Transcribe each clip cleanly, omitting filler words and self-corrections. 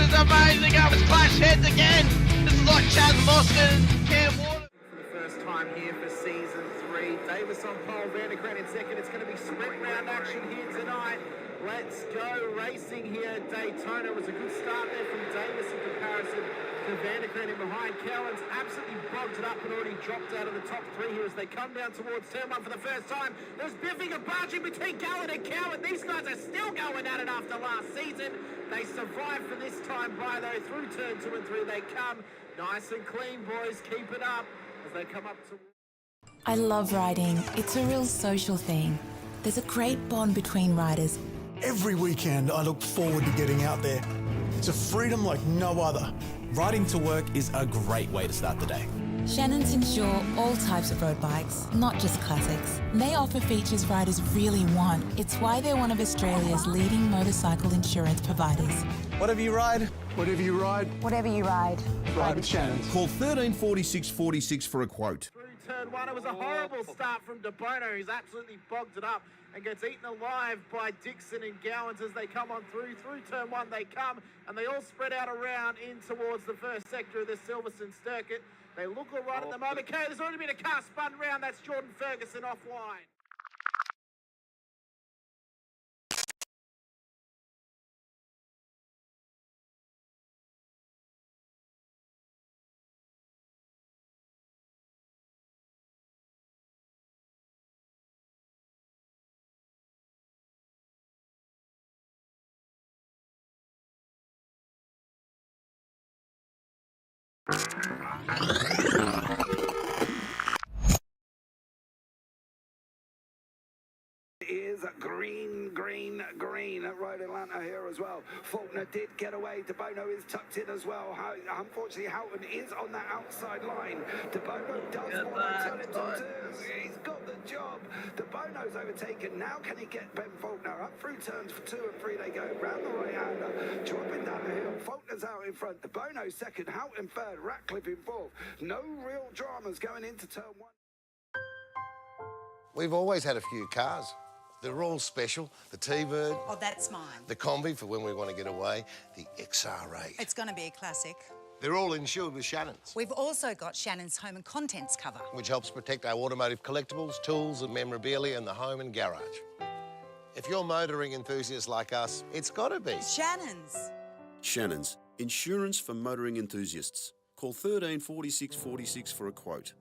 is amazing. It was clash heads again. This is like Chaz Mostyn and Cam Water. For the first time here for season 3. Davis on pole, Vandergren in second. It's going to be sprint round action here tonight. Let's go racing here at Daytona. It was a good start there from Davis in comparison to Vandergren in behind. Cowan's absolutely bogged it up and already dropped out of the top 3 here as they come down towards turn 1 for the first time. There's biffing and barging between Gallen and Cowan. These guys are still going at it after last season. They survived for this time by though. Through turn 2 and 3 they come. Nice and clean, boys. Keep it up as they come up to... I love riding. It's a real social thing. There's a great bond between riders. Every weekend I look forward to getting out there. It's a freedom like no other. Riding to work is a great way to start the day. Shannon's insure all types of road bikes, not just classics. They offer features riders really want. It's why they're one of Australia's leading motorcycle insurance providers. Whatever you ride, Whatever you ride, Whatever you ride, ride with Shannon's. Call 134646 for a quote. Through turn 1, it was a horrible start from De Bono. He's absolutely bogged it up and gets eaten alive by Dixon and Gowans as they come on through. Through turn 1 they come, and they all spread out around in towards the first sector of the Silverstone circuit. They look all right at the moment. Okay, there's already been a car spun round. That's Jordan Ferguson off wide. Is green, green, green at Road Atlanta here as well. Faulkner did get away. De Bono is tucked in as well. Unfortunately, Houghton is on that outside line. De Bono does want to tell him to do. He's got the job. De Bono's overtaken. Now can he get Ben Faulkner up through turns 2 and 3? They go round the right-hander, dropping down the hill. Faulkner's out in front. De Bono second. Houghton third. Ratcliffe in fourth. No real dramas going into turn 1. We've always had a few cars. They're all special. The T-Bird. Oh, that's mine. The Combi for when we want to get away. The XR8. It's going to be a classic. They're all insured with Shannon's, We've also got Shannon's home and contents cover. which helps protect our automotive collectibles, tools and memorabilia in the home and garage. If you're motoring enthusiasts like us, it's got to be Shannon's. Shannon's, insurance for motoring enthusiasts. Call 134646 for a quote.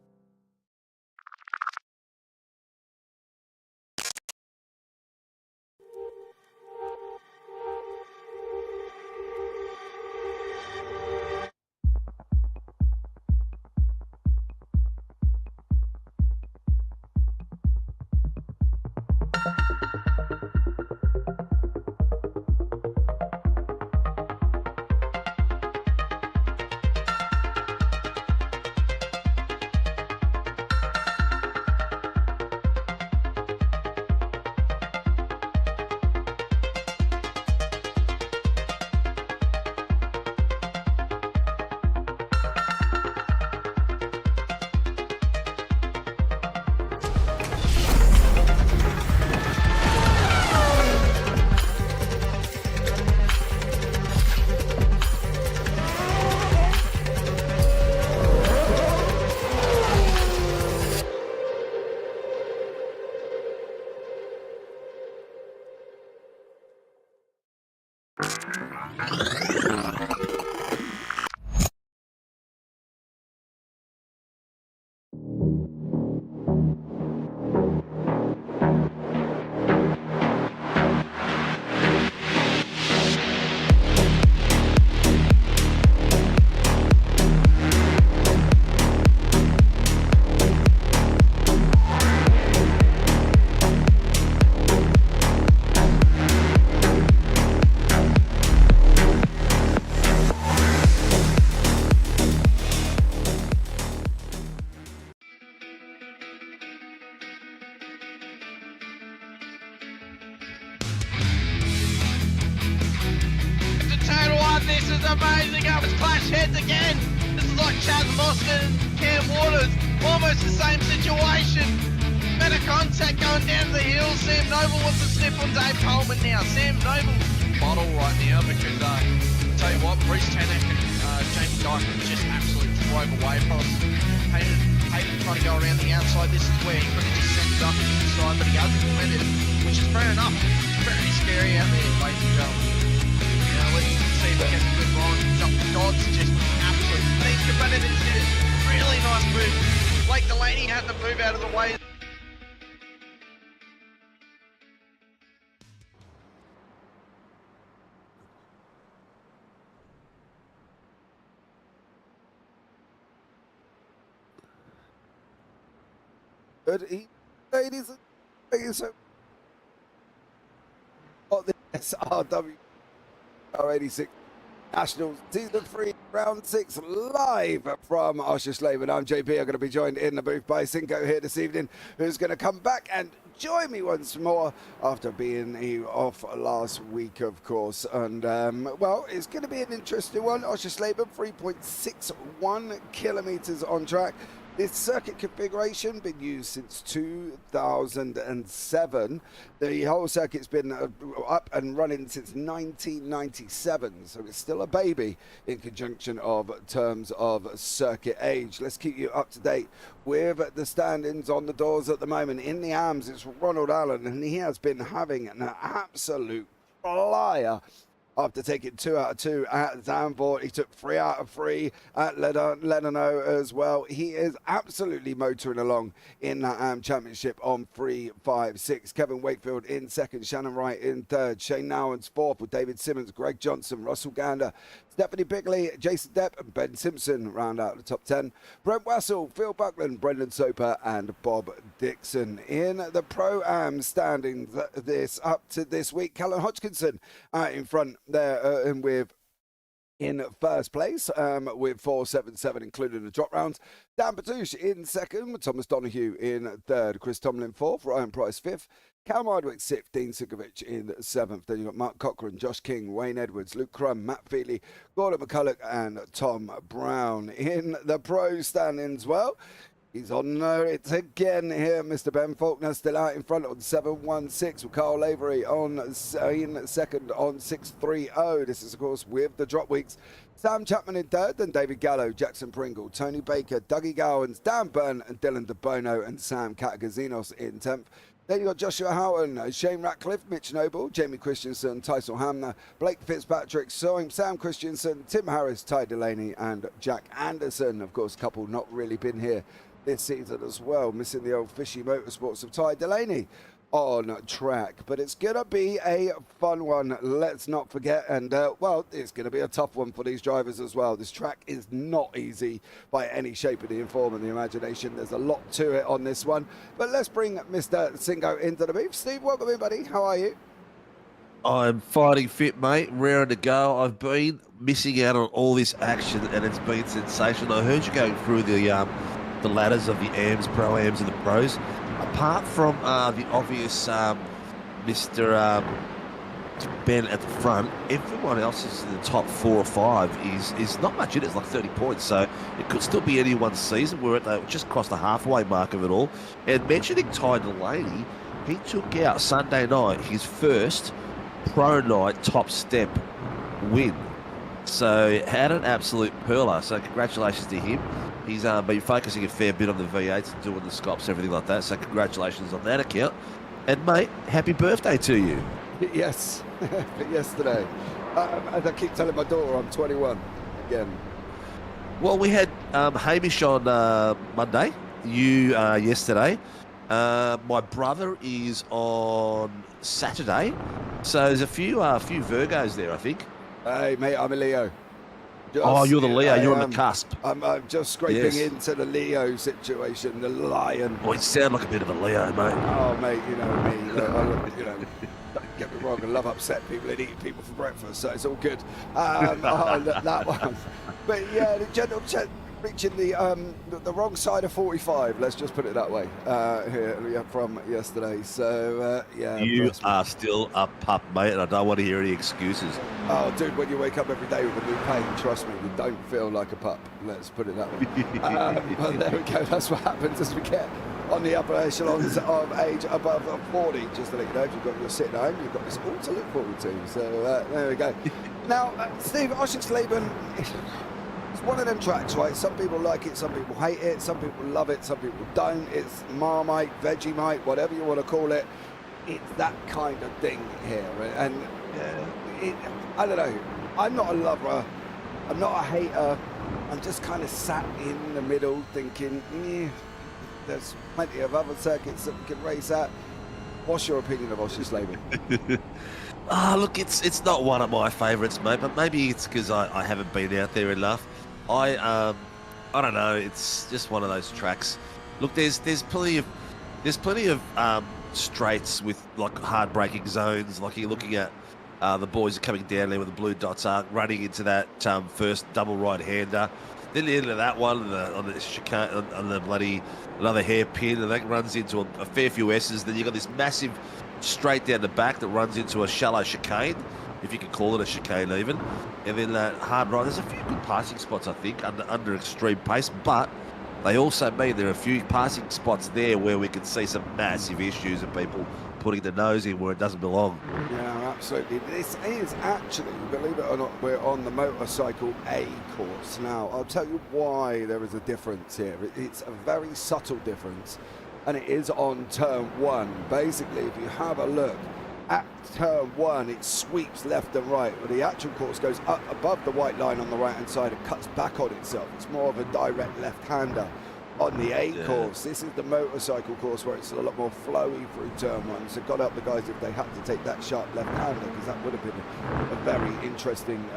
This is amazing. It was clash heads again. This is like Chaz Mostyn and Cam Waters. Almost the same situation. Better contact going down the hill. Sam Noble wants to sniff on Dave Coleman now. Sam Noble bottle right now because tell you what, Bruce Tanek and Jamie Dyke just absolutely drove away from us. Hayden trying to go around the outside. This is where he could have just sent it up inside, but he hasn't implemented it, which is fair enough. Very scary out there, ladies and gentlemen. You know, let's see if we get some good lines. Dodds just absolutely clean competitive shit. Really nice move. Blake Delaney had to move out of the way. Good evening, ladies and gentlemen. On the SRW GR86 Nationals Season 3 Round 6 live from Oschersleben. I'm JP. I'm going to be joined in the booth by Sinko here this evening, who's going to come back and join me once more after being off last week, of course. And, well, it's going to be an interesting one. Oschersleben, 3.61 kilometres on track. This circuit configuration been used since 2007. The whole circuit's been up and running since 1997, so it's still a baby in conjunction of terms of circuit age. Let's keep you up to date with the standings on the doors at the moment. In the arms, it's Ronald Allen, and he has been having an absolute flyer. After taking 2 out of 2 at Zandvoort, he took 3 out of 3 at Lenano as well. He is absolutely motoring along in that championship on 3, 5, 6. Kevin Wakefield in second, Shannon Wright in third, Shane Nowens fourth with David Simmons, Greg Johnson, Russell Gander, Stephanie Bigley, Jason Depp and Ben Simpson round out the top 10. Brent Wessel, Phil Buckland, Brendan Soper and Bob Dixon. In the Pro-Am standings this up to this week, Callum Hodgkinson in front there and with in first place with 4.77 including the drop rounds. Dan Patouche in second with Thomas Donoghue in third, Chris Tomlin fourth, Ryan Price fifth, Cal Mardwick sixth, Dean Sinkovic in seventh. Then you've got Mark Cochran, Josh King, Wayne Edwards, Luke Crum, Matt Feely, Gordon McCulloch and Tom Brown. In the pro standings, well, he's on it again here, Mr. Ben Faulkner, still out in front on 7.16 with Carl Lavery in second on 6.30. This is, of course, with the drop weeks. Sam Chapman in third, then David Gallo, Jackson Pringle, Tony Baker, Dougie Gowans, Dan Byrne and Dylan DeBono and Sam Katagazinos in 10th. Then you've got Joshua Houghton, Shane Ratcliffe, Mitch Noble, Jamie Christensen, Tyson Hamner, Blake Fitzpatrick, Sam Christensen, Tim Harris, Ty Delaney and Jack Anderson. Of course, a couple not really been here this season as well, missing the old fishy motorsports of Ty Delaney on track. But it's going to be a fun one, let's not forget. And, well, it's going to be a tough one for these drivers as well. This track is not easy by any shape of the form and the imagination. There's a lot to it on this one. But let's bring Mr. Singo into the booth. Steve, welcome in, buddy. How are you? I'm fighting fit, mate. Raring to go. I've been missing out on all this action, and it's been sensational. I heard you going through the ladders of the AMs, Pro-Ams and the Pros. Apart from the obvious Mr. Ben at the front, everyone else is in the top 4 or 5 is not much in it. It's like 30 points, so it could still be anyone's season. We're at just across the halfway mark of it all. And mentioning Ty Delaney, he took out Sunday night his first pro night top step win. So had an absolute perler. So congratulations to him. He's been focusing a fair bit on the V8s and doing the scops, everything like that. So congratulations on that account. And, mate, happy birthday to you. Yes, yesterday. As I keep telling my daughter, I'm 21 again. Well, we had Hamish on Monday, you yesterday. My brother is on Saturday. So there's a few Virgos there, I think. Hey, mate, I'm a Leo. You're the Leo. You're on the cusp. I'm just scraping into the Leo situation, the lion. Oh, you sound like a bit of a Leo, mate. Oh, mate, you know me. Don't get me wrong, I love upset people and eating people for breakfast, so it's all good. That one. But yeah, the general reaching the wrong side of 45. Let's just put it that way. Here from yesterday. So yeah, you are still a pup, mate, and I don't want to hear any excuses. Oh, dude, when you wake up every day with a new pain, trust me, you don't feel like a pup. Let's put it that way. But there we go. That's what happens as we get on the upper echelons of age above 40. Just to let you know, if you're sitting home, you've got this all to look forward to. So there we go. Now, Steve, Oschersleben, it's one of them tracks, right? Some people like it, some people hate it, some people love it, some people don't. It's Marmite, Vegemite, whatever you want to call it. It's that kind of thing here. And I don't know. I'm not a lover. I'm not a hater. I'm just kind of sat in the middle thinking, there's plenty of other circuits that we can race at. What's your opinion of Oschersleben? Look, it's not one of my favourites, mate, but maybe it's because I haven't been out there enough. I don't know, it's just one of those tracks. Look, there's plenty of straights with like hard braking zones. Like you're looking at the boys are coming down there with the blue dots are running into that first double right-hander. Then the end of that one on the chicane, on the bloody another hairpin, and that runs into a fair few S's. Then you got this massive straight down the back that runs into a shallow chicane, if you can call it a chicane even. And then that hard right. There's a few good passing spots, I think, under extreme pace, but they also mean there are a few passing spots there where we can see some massive issues of people putting the nose in where it doesn't belong. Yeah, absolutely. This is actually, believe it or not, we're on the motorcycle A course. Now, I'll tell you why there is a difference here. It's a very subtle difference, and it is on turn one. Basically, if you have a look at turn one, it sweeps left and right, but the actual course goes up above the white line on the right-hand side and cuts back on itself. It's more of a direct left-hander. On the A course, this is the motorcycle course where it's a lot more flowy through turn one. So God help the guys if they had to take that sharp left-hander, because that would have been a very interesting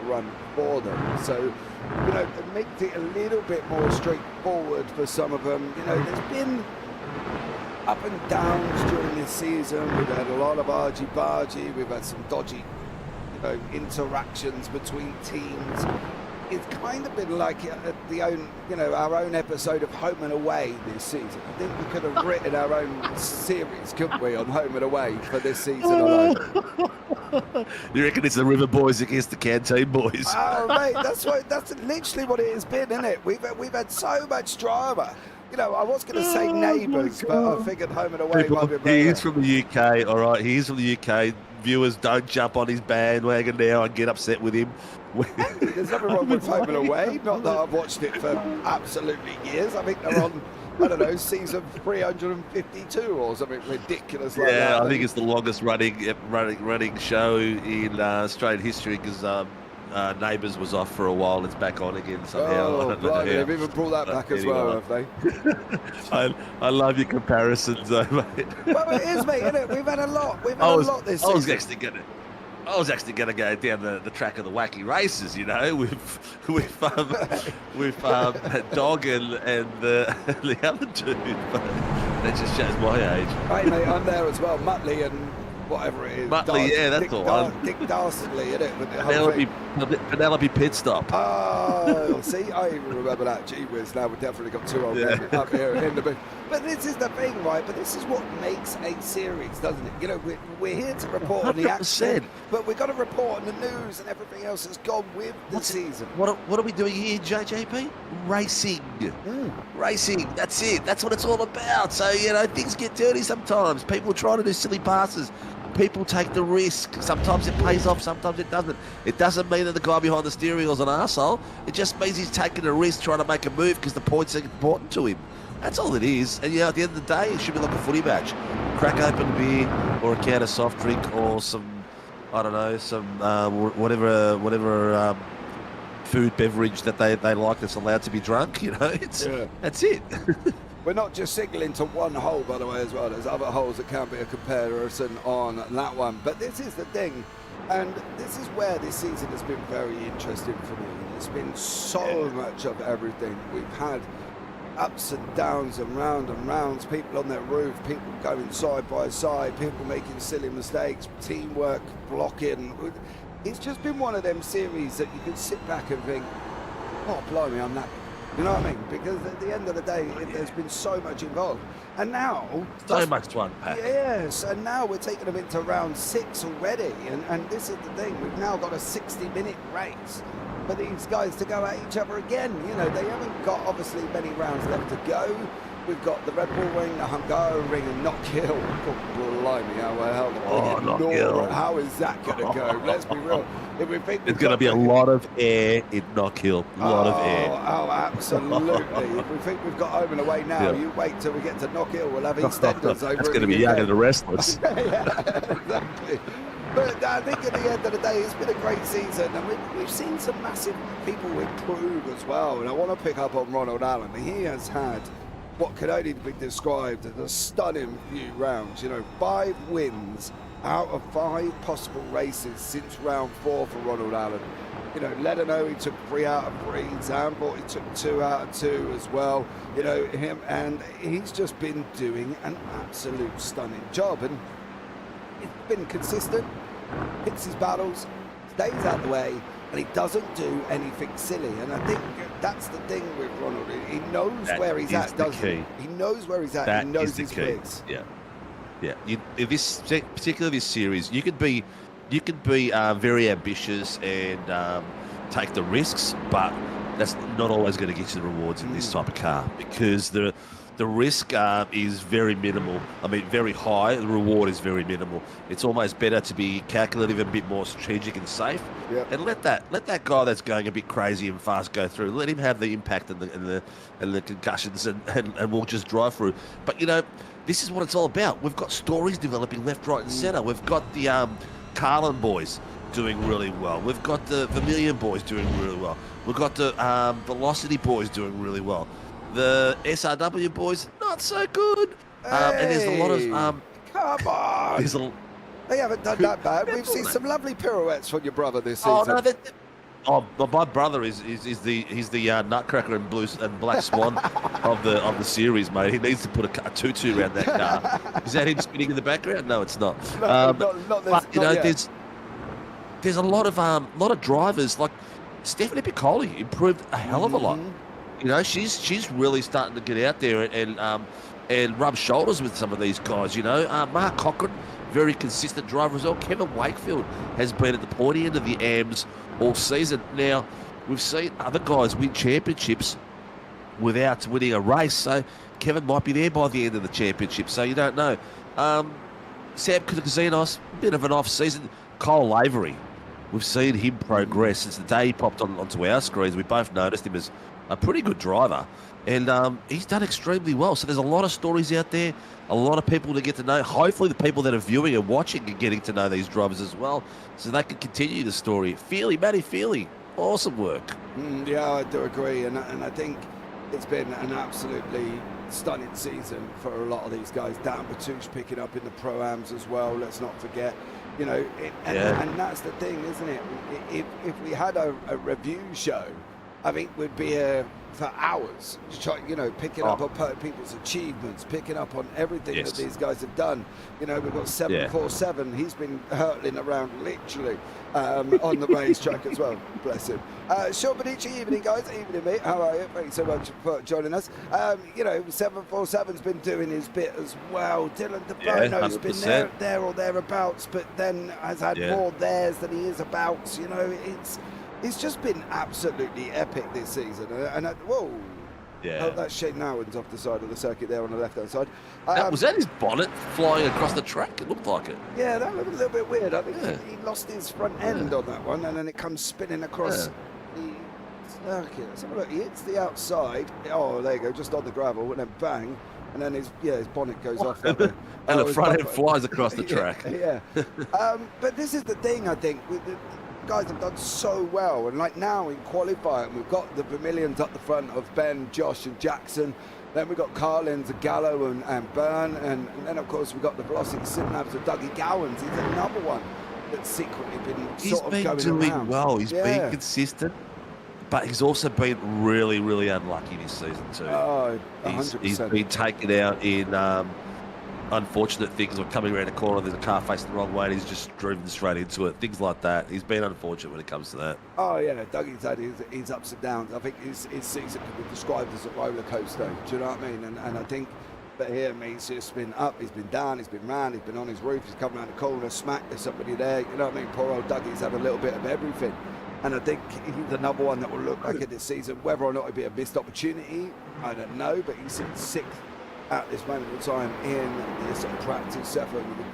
run for them. So, you know, it makes it a little bit more straightforward for some of them. You know, there's been up and downs during this season. We've had a lot of argy-bargy. We've had some dodgy, you know, interactions between teams. It's kind of been like our own episode of Home and Away this season. I think we could have written our own series, couldn't we, on Home and Away for this season alone? You reckon it's the River Boys against the Canteen Boys? Oh, mate, that's literally what it has been, isn't it? We've had so much drama. You know, I was going to say neighbours, but I figured Home and Away might be better. He is from the UK, all right. He is from the UK. Viewers, don't jump on his bandwagon now and get upset with him. There's nothing wrong with Home and Away. Not that I've watched it for absolutely years. I think they're on, I don't know, season 352 or something ridiculous like that. Yeah, I think it's the longest running show in Australian history, because Neighbours was off for a while. It's back on again somehow. Oh, blimey, they've even brought that back as well, have they? I love your comparisons, though, mate. Well, it is, mate, isn't it? We've had a lot. We've had a lot this season. I was actually going to go down the track of the wacky races, you know, with Dog and the other dude. But that just shows my age. Right, mate, I'm there as well. Muttley and whatever it is. Muttley, yeah, that's the one. Dick Dastardly, isn't it? Penelope Pitstop. Oh, see, I even remember that. Gee whiz, now we've definitely got two old men up here in the booth. But this is the thing, right? But this is what makes a series, doesn't it? You know, we're here to report on the action, but we've got to report on the news and everything else that's gone with the season. What are we doing here, JJP? Racing. Racing, that's it. That's what it's all about. So, you know, things get dirty sometimes. People try to do silly passes. People take the risk. Sometimes it pays off, sometimes it doesn't. It doesn't mean that the guy behind the steering wheel's an arsehole. It just means he's taking a risk trying to make a move because the points are important to him. That's all it is. And, you know, at the end of the day, it should be like a footy match. Crack open a beer or a can of soft drink or some, I don't know, some whatever food, beverage that they like that's allowed to be drunk, you know. That's it. We're not just signaling to one hole, by the way, as well. There's other holes that can be a comparison on that one. But this is the thing, and this is where this season has been very interesting for me. It's been so much of everything. We've had ups and downs and rounds, people on their roof, people going side by side, people making silly mistakes, teamwork, blocking. It's just been one of them series that you can sit back and think, oh, blimey, I'm knackered. You know what I mean? Because at the end of the day, there's been so much involved. And now... So much to unpack. Yes, and now we're taking them into round 6 already. And this is the thing, we've now got a 60-minute race for these guys to go at each other again. You know, they haven't got, obviously, many rounds left to go. we've got the Red Bull Ring, the Hungaroring, and Knock Hill. Oh, blimey, how is that going to go? Let's be real. If we think There's going to be a lot of air in Knock Hill. A lot of air. Oh, absolutely. If we think we've got home and away now, you wait till we get to Knock Hill. We'll have EastEnders over. That's going to be young and the restless. Yeah, exactly. But I think at the end of the day, it's been a great season, and we've seen some massive people improve as well. And I want to pick up on Ronald Allen. He has had what could only be described as a stunning few rounds. 5 wins out of 5 possible races since round 4 for Ronald Allen. Ledano, he took 3 out of 3. Zandvoort, he took 2 out of 2 as well. Him, and he's just been doing an absolute stunning job. And he's been consistent, picks his battles, stays out the way, and he doesn't do anything silly. And I think that's the thing with Ronald. He knows where he's at, doesn't he? He knows where he's at. He knows his place. Yeah. In this, particularly this series, you could be very ambitious and take the risks, but that's not always going to get you the rewards in this type of car, because the risk is very minimal. I mean, very high. The reward is very minimal. It's almost better to be calculative, and a bit more strategic and safe, and let that guy that's going a bit crazy and fast go through. Let him have the impact and the concussions, and we'll just drive through. But this is what it's all about. We've got stories developing left, right, and centre. We've got the Carlin boys doing really well. We've got the Vermilion boys doing really well. We've got the Velocity boys doing really well. The SRW boys, not so good. And there's a lot of... come on! They haven't done that bad. We've seen some lovely pirouettes from your brother this season. My brother he's the nutcracker and black swan of the series, mate. He needs to put a tutu around that car. Is that him spinning in the background? No, it's not. There's a lot of drivers, like Stephanie Piccoli improved a hell of a lot. She's really starting to get out there and rub shoulders with some of these guys. Mark Cochran, very consistent driver as well. Kevin Wakefield has been at the pointy end of the AMS all season. Now, we've seen other guys win championships without winning a race, so Kevin might be there by the end of the championship, so you don't know. Sam Kazinos, bit of an off-season. Kyle Lavery, we've seen him progress since the day he popped onto our screens. We both noticed him as a pretty good driver, and he's done extremely well. So there's a lot of stories out there, a lot of people to get to know. Hopefully the people that are viewing and watching are getting to know these drivers as well, so they can continue the story. Matty Feely, awesome work. Yeah, I do agree, and I think it's been an absolutely stunning season for a lot of these guys. Dan Batouche picking up in the Pro-Ams as well, let's not forget. And that's the thing, isn't it? If we had a review show, I think we'd be here for hours, picking up on people's achievements, picking up on everything that these guys have done. We've got 747. He's been hurtling around literally on the racetrack as well. Bless him. Sean Benici, evening guys, evening mate. How are you? Thanks so much for joining us. 747's been doing his bit as well. Dylan DeBono's been there or thereabouts, but then has had more theirs than he is abouts. It's just been absolutely epic this season. Whoa. Yeah. That's Shane Nowen's off the side of the circuit there on the left-hand side. Was that his bonnet flying across the track? It looked like it. Yeah, that looked a little bit weird. I think he lost his front end on that one, and then it comes spinning across the circuit. Let's have a look. He hits the outside. Oh, there you go, just on the gravel, and then bang. And then his bonnet goes off. And the front end flies across the track. Yeah. But this is the thing, I think. Guys have done so well, and like now in qualifying we've got the Vermilions up the front of Ben, Josh and Jackson. Then we've got Carlins, Gallo and Byrne, and then of course we've got the Velocity Simlabs of Dougie Gowans. He's another one that's secretly been sort of going doing around. Well. He's been consistent, but he's also been really, really unlucky this season too. Oh, 100%. He's been taken out in unfortunate things, like coming around the corner, there's a car facing the wrong way, and he's just driven straight into it. Things like that. He's been unfortunate when it comes to that. Oh yeah, Dougie's had his ups and downs. I think his season could be described as a roller coaster. Do you know what I mean? And I think that here, he's just been up, he's been down, he's been round, he's been on his roof, he's come around the corner, smack, there's somebody there. You know what I mean? Poor old Dougie's had a little bit of everything. And I think he's another one that will look like it this season. Whether or not it'll be a missed opportunity, I don't know. But he's in 6th at this moment in time in this practice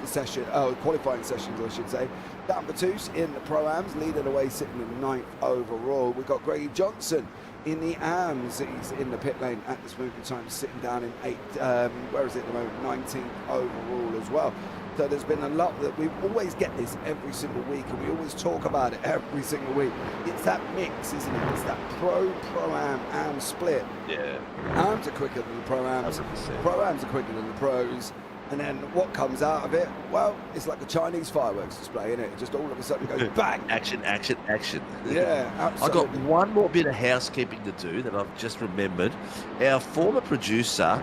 session, qualifying sessions, I should say. Dan Batus in the Pro-Ams, leading away, sitting in 9th overall. We've got Grady Johnson in the AMs. He's in the pit lane at this moment in time, sitting down in 8th, where is it at the moment, 19th overall as well. So there's been a lot that we always get this every single week, and we always talk about it every single week. It's that mix, isn't it? It's that pro-am, am split. Yeah. Ams are quicker than the pro-ams. Pro-ams are quicker than the pros. And then what comes out of it? Well, it's like a Chinese fireworks display, isn't it? It just all of a sudden goes bang. Action, action, action. Yeah, absolutely. I've got one more bit of housekeeping to do that I've just remembered. Our former producer,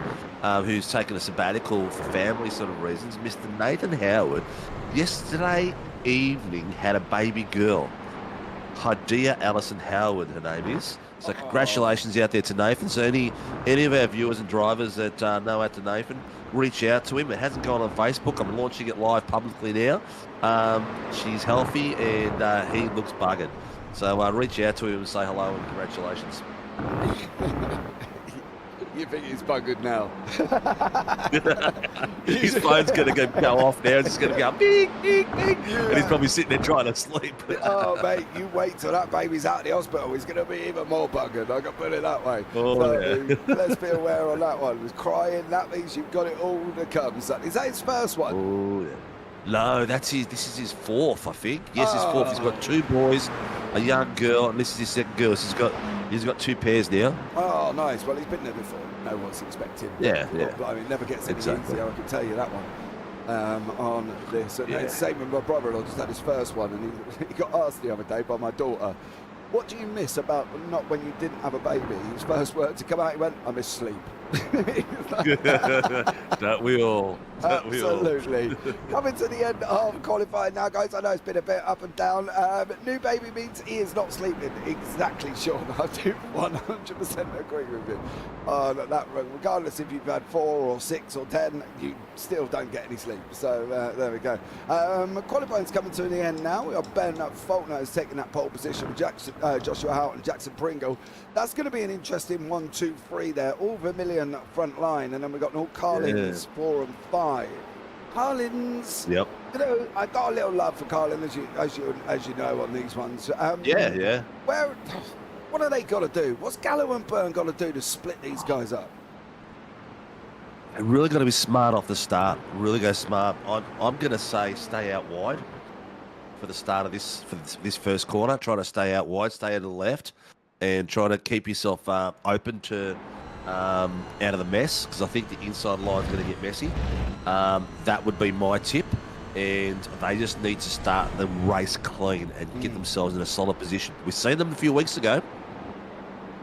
who's taken a sabbatical for family sort of reasons, Mr. Nathan Howard, yesterday evening had a baby girl. Hadia Allison Howard, her name is. So congratulations out there to Nathan. So any of our viewers and drivers that know out to Nathan, reach out to him. It hasn't gone on Facebook. I'm launching it live publicly now. She's healthy and he looks buggered. So reach out to him and say hello and congratulations. You think he's buggered now? His phone's going to go off now. It's just going to go beep, beep, beep. Yeah. And he's probably sitting there trying to sleep. Oh, mate, you wait till that baby's out of the hospital. He's going to be even more buggered. I can put it that way. Oh, so, yeah. Let's be aware on that one. He was crying. That means you've got it all to come. So, is that his first one? Oh, yeah. No, this is his fourth, I think. Yes, his fourth. He's got 2 boys, a young girl, and this is his second girl. So he's got 2 pairs now. Oh, nice. Well, he's been there before. Know what's expected. Yeah. But, I mean, it never gets any easier. I can tell you that one. On this, and it's the same with my brother-in-law. Just had his first one, and he got asked the other day by my daughter, "What do you miss about not when you didn't have a baby?" His first word to come out, he went, "I miss sleep." Don't we all? Absolutely. Coming to the end of qualifying now, guys. I know it's been a bit up and down. New baby means he is not sleeping. Exactly, Sean. I do 100% agree with you. That, regardless if you've had 4 or 6 or 10, you still don't get any sleep. So there we go. Qualifying's coming to the end now. We are Ben Faulkner is taking that pole position. Joshua Houghton, Jackson Pringle. That's going to be an interesting 1, 2, 3 there. All Vermillion front line, and then we've got all Carlins 4 and 5. Carlins. Yep. You know, I got a little love for Carlin, as you know, on these ones. Yeah. What are they got to do? What's Gallo and Byrne got to do to split these guys up? They're really got to be smart off the start. Really go smart. I'm going to say stay out wide for the start of this first corner. Try to stay out wide, stay to the left, and try to keep yourself open to out of the mess, because I think the inside line is going to get messy. That would be my tip, and they just need to start the race clean and get themselves in a solid position. We've seen them a few weeks ago,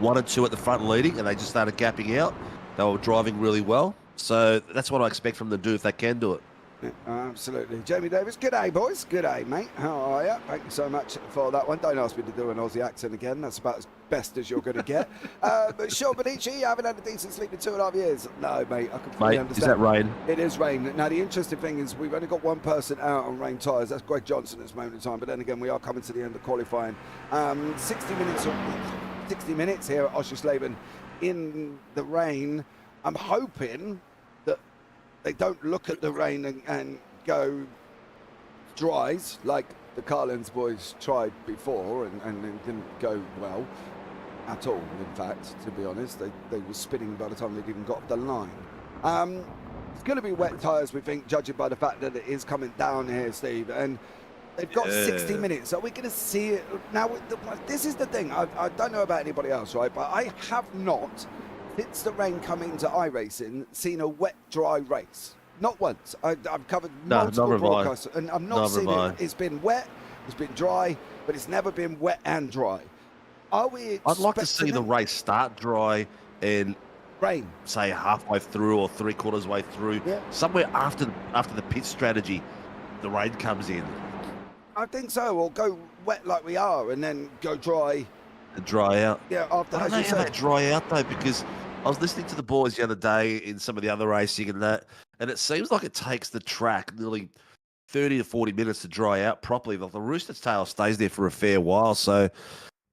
1 and 2 at the front leading, and they just started gapping out. They were driving really well, so that's what I expect from them to do if they can do it. Yeah, absolutely. Jamie Davis, good day, boys. Good day, mate. How are you? Thank you so much for that one. Don't ask me to do an Aussie accent again. That's about as best as you're going to get. But Sean Benici, you haven't had a decent sleep in 2.5 years. No, mate, I completely understand. Is that rain? It is rain. Now, the interesting thing is we've only got one person out on rain tyres. That's Greg Johnson at this moment in time. But then again, we are coming to the end of qualifying. 60 minutes here at Oschersleben in the rain. I'm hoping that they don't look at the rain and go dries like the Carlins boys tried before, and it didn't go well at all. In fact, to be honest, they were spinning by the time they'd even got off the line. It's going to be wet tyres, we think, judging by the fact that it is coming down here, Steve, and they've got 60 minutes. Are we going to see it now? This is the thing. I don't know about anybody else, right? But I have not, since the rain come into iRacing, seen a wet, dry race. Not once. I've covered multiple broadcasts, and I've not seen it. It's been wet, it's been dry, but it's never been wet and dry. Are we? I'd like to see the race start dry and rain, say halfway through or 3/4 way through, somewhere after the pit strategy, the rain comes in. I think so, or go wet like we are, and then go dry. And dry out. Yeah, after. I don't know how they dry out though, because I was listening to the boys the other day in some of the other racing and that, and it seems like it takes the track nearly 30 to 40 minutes to dry out properly. The rooster's tail stays there for a fair while. So,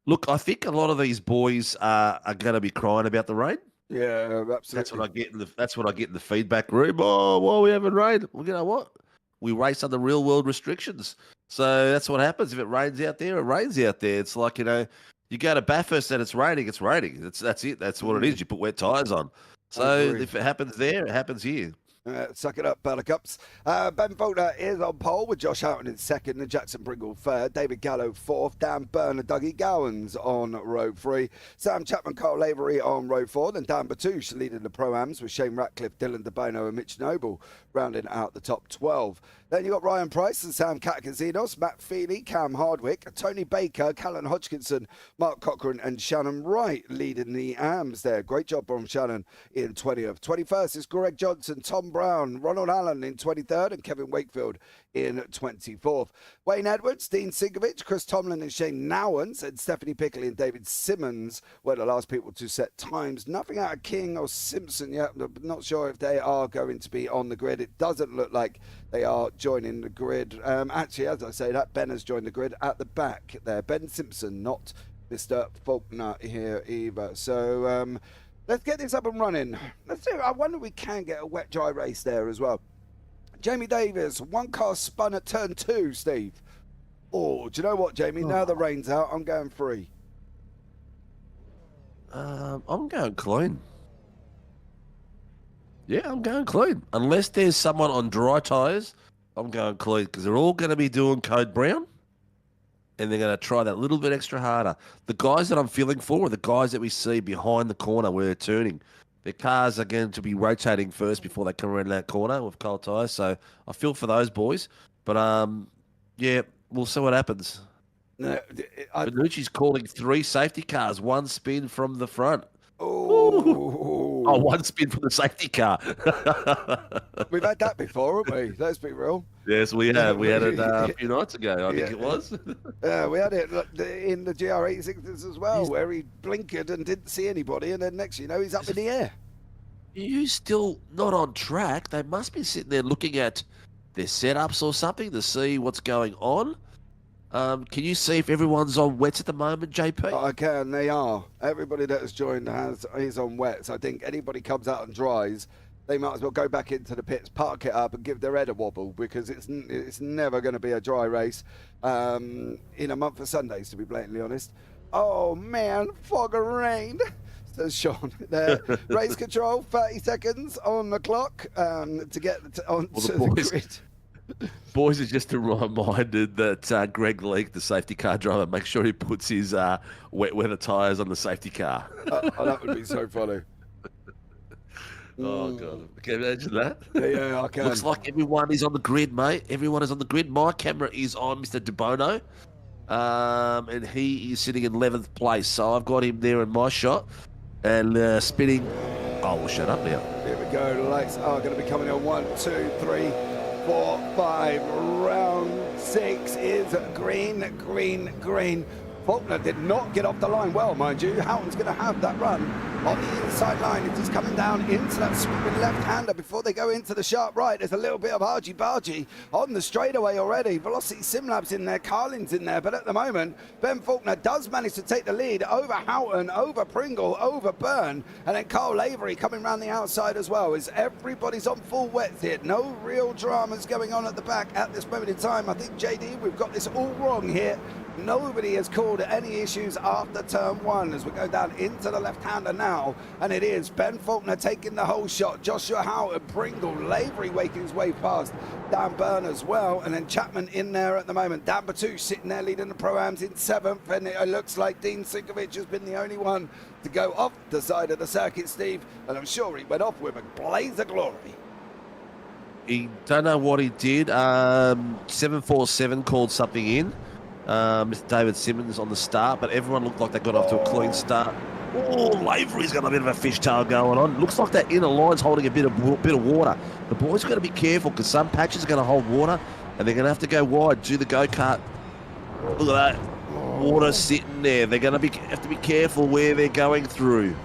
look, I think a lot of these boys are going to be crying about the rain. Yeah, absolutely. That's what I get in the feedback room. Oh, why we having rain? Well, you know what? We race under real world restrictions. So that's what happens. If it rains out there, it rains out there. It's like, you go to Bathurst and it's raining, it's raining. That's it. That's what it is. You put wet tyres on. So if it happens there, it happens here. Suck it up, Buttercups. Ben Faulkner is on pole with Josh Houghton in second and Jackson Pringle third. David Gallo fourth. Dan Byrne and Dougie Gowans on row 3. Sam Chapman, Carl Lavery on row 4. Then Dan Batouche leading the Pro-Ams with Shane Ratcliffe, Dylan DeBono and Mitch Noble rounding out the top 12. Then you got Ryan Price and Sam Katakazinos, Matt Feely, Cam Hardwick, Tony Baker, Callan Hodgkinson, Mark Cochran and Shannon Wright leading the AMs there. Great job from Shannon in 20th. 21st is Greg Johnson, Tom Brown, Ronald Allen in 23rd and Kevin Wakefield in 24th. Wayne Edwards, Dean Sinkovic, Chris Tomlin and Shane Nowens and Stephanie Pickley and David Simmons were the last people to set times. Nothing out of King or Simpson yet. I'm not sure if they are going to be on the grid. It doesn't look like they are joining the grid. Actually, as I say that, Ben has joined the grid at the back there. Ben Simpson, not Mr. Faulkner here either. So let's get this up and running. Let's do. I wonder if we can get a wet dry race there as well. Jamie Davis, one car spun at turn 2, Steve. Oh, do you know what, Jamie? Now the rain's out, I'm going 3. I'm going clean. Yeah, I'm going clean. Unless there's someone on dry tyres, I'm going clean because they're all going to be doing code brown and they're going to try that little bit extra harder. The guys that I'm feeling for are the guys that we see behind the corner where they're turning. Their cars are going to be rotating first before they come around that corner with cold tyres. So I feel for those boys. But, yeah, we'll see what happens. No, Benucci's calling 3 safety cars, 1 spin from the front. Oh, 1 spin from the safety car. We've had that before, haven't we? Let's be real. Yes, we have. We had it a few nights ago, I think it was. We had it in the GR86 as well, where he blinkered and didn't see anybody, and then next you know, he's up in the air. You still not on track? They must be sitting there looking at their setups or something to see what's going on. Can you see if everyone's on wets at the moment, JP? I can. They are. Everybody that has joined is on wets. I think anybody comes out and dries, they might as well go back into the pits, park it up and give their head a wobble because it's never going to be a dry race in a month of Sundays, to be blatantly honest. Oh, man, fog and rain, says Sean. There. Race control, 30 seconds on the clock to get onto the grid. Boys are just reminded that Greg Leake, the safety car driver, make sure he puts his wet weather tyres on the safety car. Oh, that would be so funny. Oh, God. Can you imagine that? Yeah, I can. Looks like everyone is on the grid, mate. Everyone is on the grid. My camera is on Mr. DeBono, and he is sitting in 11th place. So I've got him there in my shot and spinning. Oh, we'll shut up now. Here we go. The lights are going to be coming on. 1, 2, 3, 4, 5. Round 6 is green, green, green. Faulkner did not get off the line well, mind you. Houghton's going to have that run on the inside line. It is coming down into that sweeping left-hander before they go into the sharp right. There's a little bit of argy-bargy on the straightaway already. Velocity Simlab's in there, Carlin's in there, but at the moment, Ben Faulkner does manage to take the lead over Houghton, over Pringle, over Byrne, and then Carl Lavery coming around the outside as well. As everybody's on full wets here. No real dramas going on at the back at this moment in time. I think, JD, we've got this all wrong here. Nobody has called any issues after turn 1 as we go down into the left-hander now, and it is Ben Faulkner taking the whole shot. Joshua Houghton, Pringle, Lavery waking his way past, Dan Byrne as well, and then Chapman in there at the moment. Dan Batouche sitting there leading the Pro-Ams in 7th, and it looks like Dean Sinkovic has been the only one to go off the side of the circuit, Steve, and I'm sure he went off with a blaze of glory. He don't know what he did. 747 called something in. Mr. David Simmons on the start, but everyone looked like they got off to a clean start. Oh, Lavery's got a bit of a fishtail going on. Looks like that inner line's holding a bit of water. The boys got to be careful because some patches are going to hold water, and they're going to have to go wide. Do the go-kart. Look at that water sitting there. They're going to have to be careful where they're going through.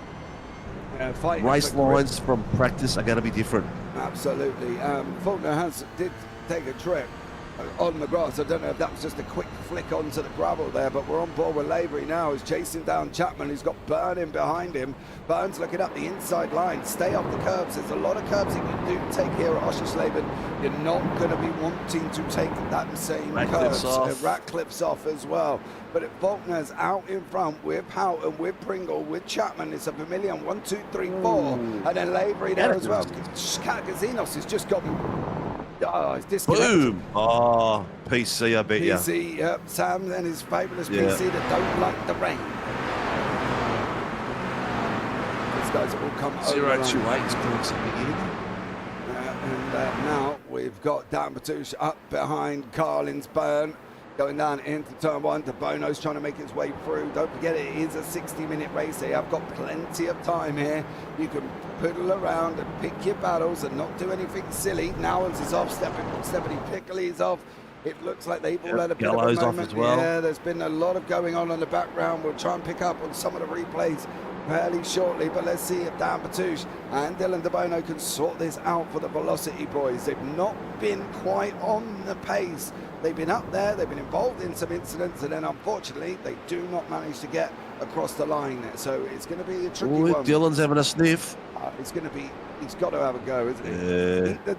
Race lines from practice are going to be different. Absolutely. Faulkner did take a trip on the grass. I don't know if that was just a quick flick onto the gravel there, but we're on board with Lavery now. He's chasing down Chapman, who's got Byrne in behind him. Byrne's looking up the inside line. Stay off the curbs. There's a lot of curbs that you do take here at Oschersleben. You're not going to be wanting to take that same Ratcliffe's curbs. off. Ratcliffe's off as well. But if Faulkner's out in front with Houghton, with Pringle, with Chapman, it's a Vermilion 1, 2, 3, 4, and then Lavery there as well. Catagazinos has just got. Oh, it's disconnected. Boom! Oh, PC, I bet you. PC, yep. Sam and his fabulous PC that don't like the rain. These guys have all come over. 028 is doing something in. And now we've got Dan Batouche up behind Carlin's Byrne. Going down into turn 1. De Bono's trying to make his way through. Don't forget, it is a 60-minute race. They have got plenty of time here. You can poodle around and pick your battles and not do anything silly. Nowens is off. Stephanie Pickley is off. It looks like they've all had a bit of a moment. Off as well. Yeah, there's been a lot of going on in the background. We'll try and pick up on some of the replays fairly shortly, but let's see if Dan Batouche and Dylan De Bono can sort this out for the Velocity boys. They've not been quite on the pace. They've been up there, they've been involved in some incidents, and then unfortunately they do not manage to get across the line. So it's going to be a tricky one. Dylan's having a sniff. It's going to be, he's got to have a go, isn't he?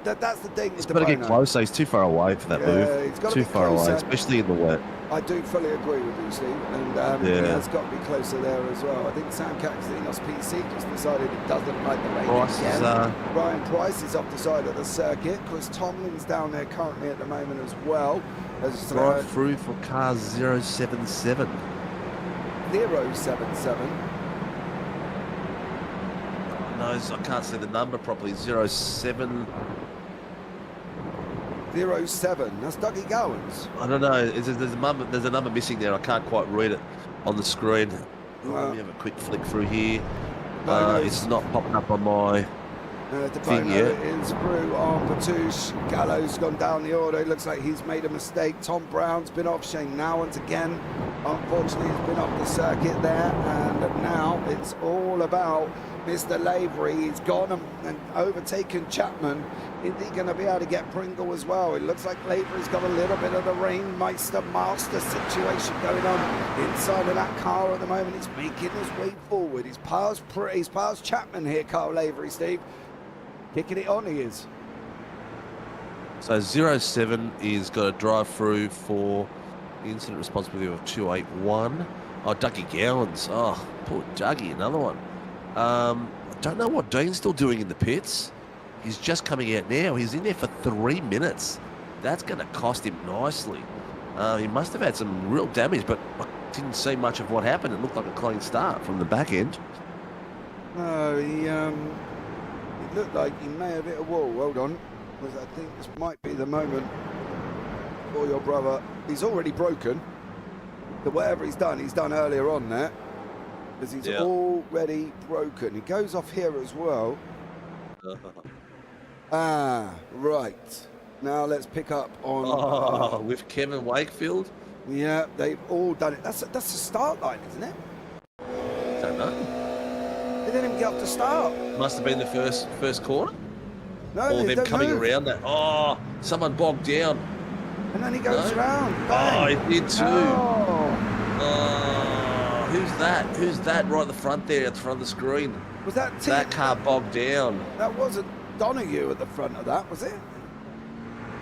That's the thing. He's got to get closer. He's too far away for that move. He's got too far away, especially in the wet. I do fully agree with you, Steve, and he has got to be closer there as well. I think Sam Catagazinos PC just decided he doesn't like the rain again. Brian Price is off the side of the circuit. Chris Tomlin's down there currently at the moment as well. Drive through for car 077. 077. No, I can't see the number properly. 07. 07. That's Dougie Gowans. I don't know. There's a number missing there. I can't quite read it on the screen. Let me have a quick flick through here. It's not popping up on my thing yet. Is through on Batouche. Gallo's gone down the order. It looks like he's made a mistake. Tom Brown's been off. Shane Nowens again. Unfortunately, he's been off the circuit there. And now it's all about Mr. Lavery. He's gone and overtaken Chapman. Is he going to be able to get Pringle as well? It looks like Lavery's got a little bit of the Rainmeister Master situation going on inside of that car at the moment. He's making his way forward. He's past Chapman here, Carl Lavery, Steve. Kicking it on, he is. So 07 is got a drive through for incident responsibility of 281. Oh, Dougie Gowans. Oh, poor Dougie, another one. I don't know what Dean's still doing in the pits. He's just coming out now. He's in there for 3 minutes. That's going to cost him nicely. He must have had some real damage, but I didn't see much of what happened. It looked like a clean start from the back end. No, he looked like he may have hit a wall. Hold on, because I think this might be the moment for your brother. He's already broken. So whatever he's done earlier on there. Because he's already broken. He goes off here as well. Right. Now let's pick up on... with Kevin Wakefield? Yeah, they've all done it. That's the start line, isn't it? Don't know. They didn't even get up to start. Must have been the first corner? No, or them coming around that. Oh, someone bogged down. And then he goes around. Bang. Oh, he did too. Oh, who's that? Who's that right at the front there, at the front of the screen? Was that that car bogged down? That wasn't Donahue at the front of that, was it?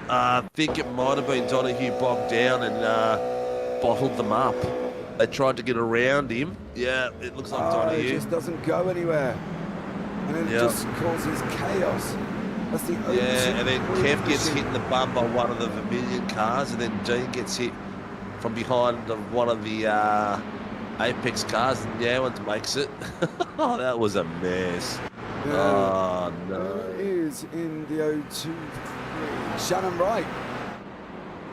I think it might have been Donahue bogged down and bottled them up. They tried to get around him. Yeah, it looks like Donahue. It just doesn't go anywhere. And then it just causes chaos. That's the only and then Kev gets hit in the bum by one of the Vermilion cars, and then Dean gets hit from behind one of the Apex cars, and Nowens makes it. Oh, that was a mess. Yeah. Oh, no. It is in the 023. Shannon Wright.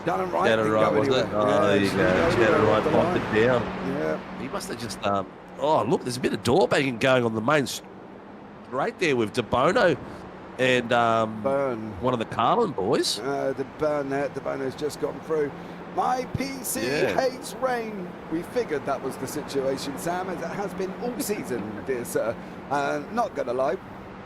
Shannon Wright, wasn't it? Oh, there you go. Shannon Wright popped it down. Yeah. He must have just... oh, look, there's a bit of door banging going on the main straight there with De Bono and Byrne. One of the Carlin boys. The Byrne there. De Bono's just gotten through. My PC hates rain. We figured that was the situation, Sam, as it has been all season, dear sir. Not going to lie,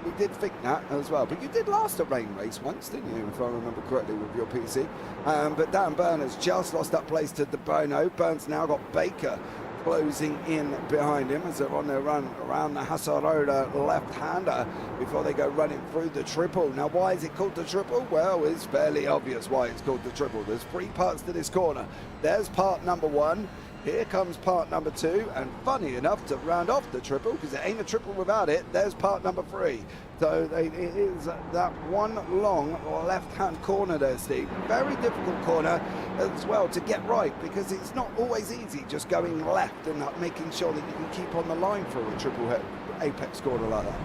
We did think that as well. But you did last a rain race once, didn't you, if I remember correctly, with your PC. But Dan Byrne has just lost that place to De Bono. Byrne's now got Baker closing in behind him as they're on their run around the Hasseröder left-hander before they go running through the triple. Now, why is it called the triple? Well, it's fairly obvious why it's called the triple. There's 3 parts to this corner. There's part number 1. Here comes part number 2, and funny enough, to round off the triple, because it ain't a triple without it, there's part number 3. So it is that one long left-hand corner there, Steve. Very difficult corner as well to get right, because it's not always easy just going left and making sure that you can keep on the line for a triple apex corner like that.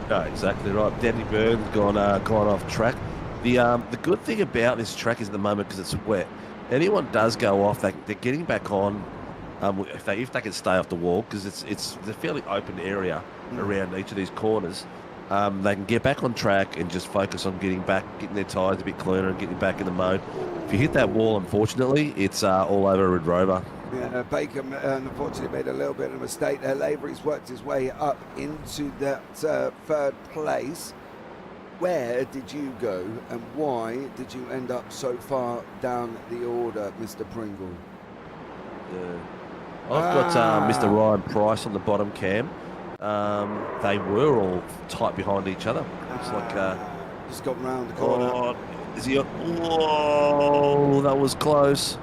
No, exactly right. Danny Byrne's gone off track. The good thing about this track is at the moment, because it's wet, anyone does go off, they're getting back on if they can stay off the wall, because it's a fairly open area around each of these corners. They can get back on track and just focus on getting their tyres a bit cleaner and getting back in the mode. If you hit that wall, unfortunately, it's all over Red Rover. Yeah, Baker unfortunately made a little bit of a mistake there. Lavery's worked his way up into that 3rd place. Where did you go, and why did you end up so far down the order, Mr. Pringle? I've got Mr. Ryan Price on the bottom cam. They were all tight behind each other. Looks like just got round the corner. Oh, is he? Whoa, that was close.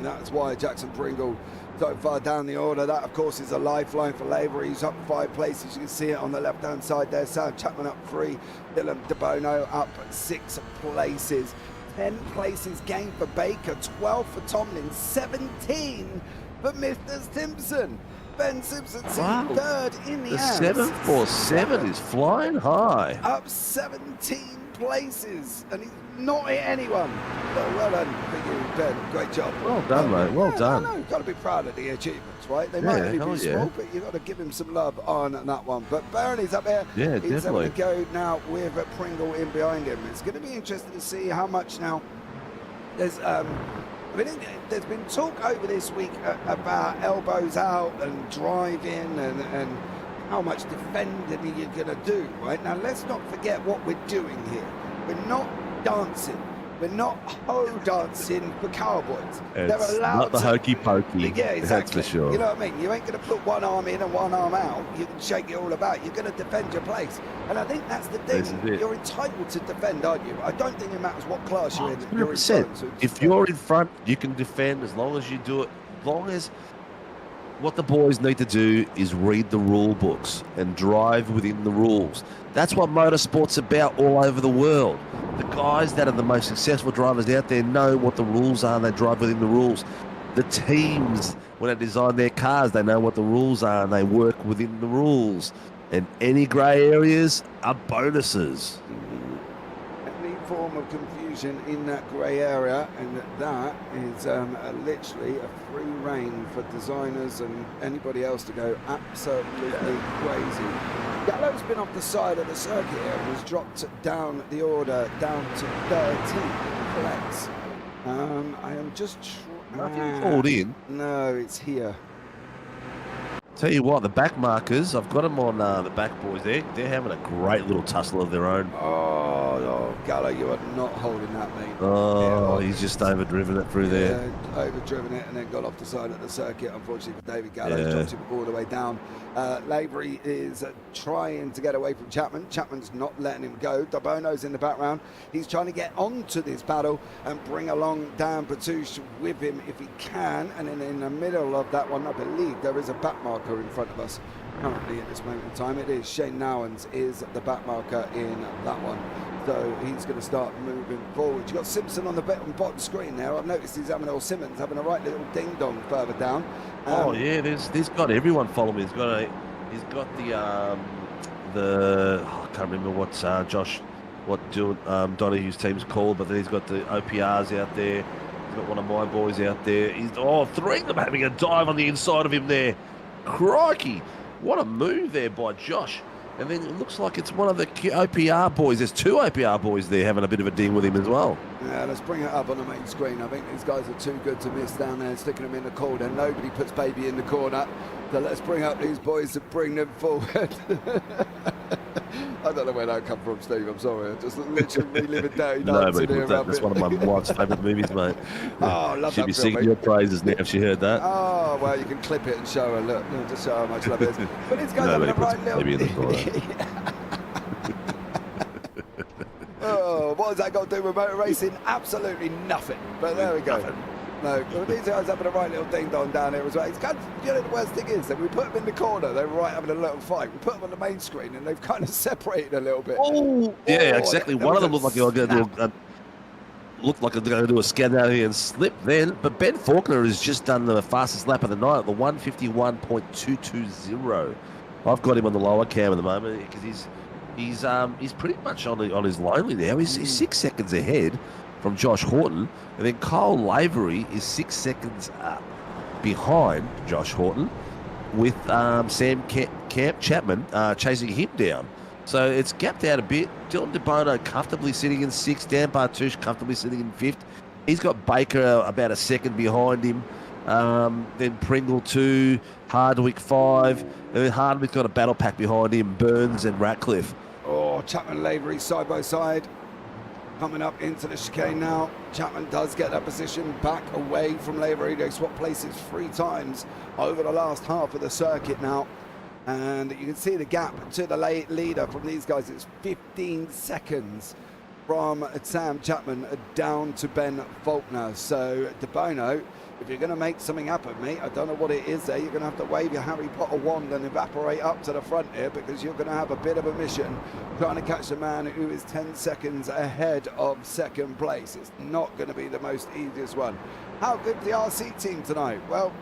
That's why Jackson Pringle so far down the order. That, of course, is a lifeline for Labour. He's up 5 places. You can see it on the left-hand side there. Sam Chapman up 3. Dylan De Bono up 6 places. 10 places gained for Baker. 12 for Tomlin. 17 for Mr. Simpson. Ben Simpson sitting 3rd in the The 747 is flying high. Up 17 places, and he's not hit anyone. But well done for you, Ben. Great job. Well done, mate. Well done. I know. You've got to be proud of the achievements, right? They might only be small, but you've got to give him some love on that one. But Bernie's up there. Yeah, he's definitely. going to go now with Pringle in behind him. It's going to be interesting to see how much now there's there's been talk over this week about elbows out and driving and how much defending you're going to do, right? Now, let's not forget what we're doing here. We're not dancing. We're not dancing for cowboys. They're allowed not the hokey pokey. Yeah, exactly. That's for sure. You know what I mean? You ain't going to put one arm in and one arm out. You can shake it all about. You're going to defend your place. And I think that's the thing. You're entitled to defend, aren't you? I don't think it matters what class you're in. 100%. If you're in front, you can defend as long as you do it. As long as what the boys need to do is read the rule books and drive within the rules. That's what motorsport's about all over the world. The guys that are the most successful drivers out there know what the rules are and they drive within the rules. The teams, when they design their cars, they know what the rules are and they work within the rules. And any grey areas are bonuses. Any form of confusion in that grey area, and that is literally a free rein for designers and anybody else to go absolutely crazy. Gallo's been off the side of the circuit here and has dropped down the order down to 13th place. I am just Nothing called in. No, it's here. Tell you what, the back markers, I've got them on the back boys there. They're having a great little tussle of their own. Oh, Gallo, you are not holding that, mate. Oh, he's just overdriven it through there. Overdriven it and then got off the side of the circuit. Unfortunately for David Gallo, dropped him all the way down. Lavery is trying to get away from Chapman. Chapman's not letting him go. De Bono's in the background. He's trying to get onto this battle and bring along Dan Batouche with him if he can. And then in the middle of that one, I believe there is a back marker in front of us currently at this moment in time. It is Shane Nowens is the back marker in that one. So he's going to start moving forward. You've got Simpson on the bottom screen there. I've noticed he's having Simmons having a right little ding dong further down. Oh yeah, there's got everyone following me. He's got the I can't remember what Donahue's team's called, but then he's got the OPRs out there. He's got one of my boys out there. Three of them having a dive on the inside of him there. Crikey, what a move there by Josh. And then it looks like it's one of the OPR boys. There's two OPR boys there having a bit of a deal with him as well. Yeah, let's bring it up on the main screen. I think these guys are too good to miss down there, sticking them in the corner. Nobody puts Baby in the corner. So let's bring up these boys and bring them forward. I don't know where that come from, Steve. I'm sorry. I just literally reliving Dirty Dancing here. That's one of my wife's favourite movies, mate. Oh, I love She'd that be film, singing mate. your praises now if she heard that. Oh, well, you can clip it and show her. Look, just show how much love it is. But these guys having Nobody a puts right little... Baby in the corner. Oh, what has that got to do with motor racing? Absolutely nothing. But there we go. No, well, these guys having a right little ding-dong down here as well. It's kind of, you know, the worst thing is that we put them in the corner, they were right having a little fight. We put them on the main screen and they've kind of separated a little bit. Oh, yeah, exactly. One of them looked like they were going to do they're going to do a scan out here and slip then. But Ben Faulkner has just done the fastest lap of the night, the 151.220. I've got him on the lower cam at the moment because he's pretty much on his lonely now. He's 6 seconds ahead from Josh Horton, and then Kyle Lavery is 6 seconds behind Josh Horton, with Sam Camp Chapman chasing him down. So it's gapped out a bit. Dylan DeBono comfortably sitting in 6th. Dan Bartouche comfortably sitting in 5th. He's got Baker about a second behind him. Then Pringle 2, Hardwick 5, and then Hardwick's got a battle pack behind him, Burns and Ratcliffe. Oh, Chapman Lavery side by side. Coming up into the chicane now. Chapman does get that position back away from Lavery. They swap places 3 times over the last half of the circuit now. And you can see the gap to the leader from these guys. It's 15 seconds from Sam Chapman down to Ben Faulkner. So, DeBono, if you're going to make something happen, mate, I don't know what it is there. You're going to have to wave your Harry Potter wand and evaporate up to the front here, because you're going to have a bit of a mission trying to catch the man who is 10 seconds ahead of second place. It's not going to be the most easiest one. How good's the RC team tonight? Well,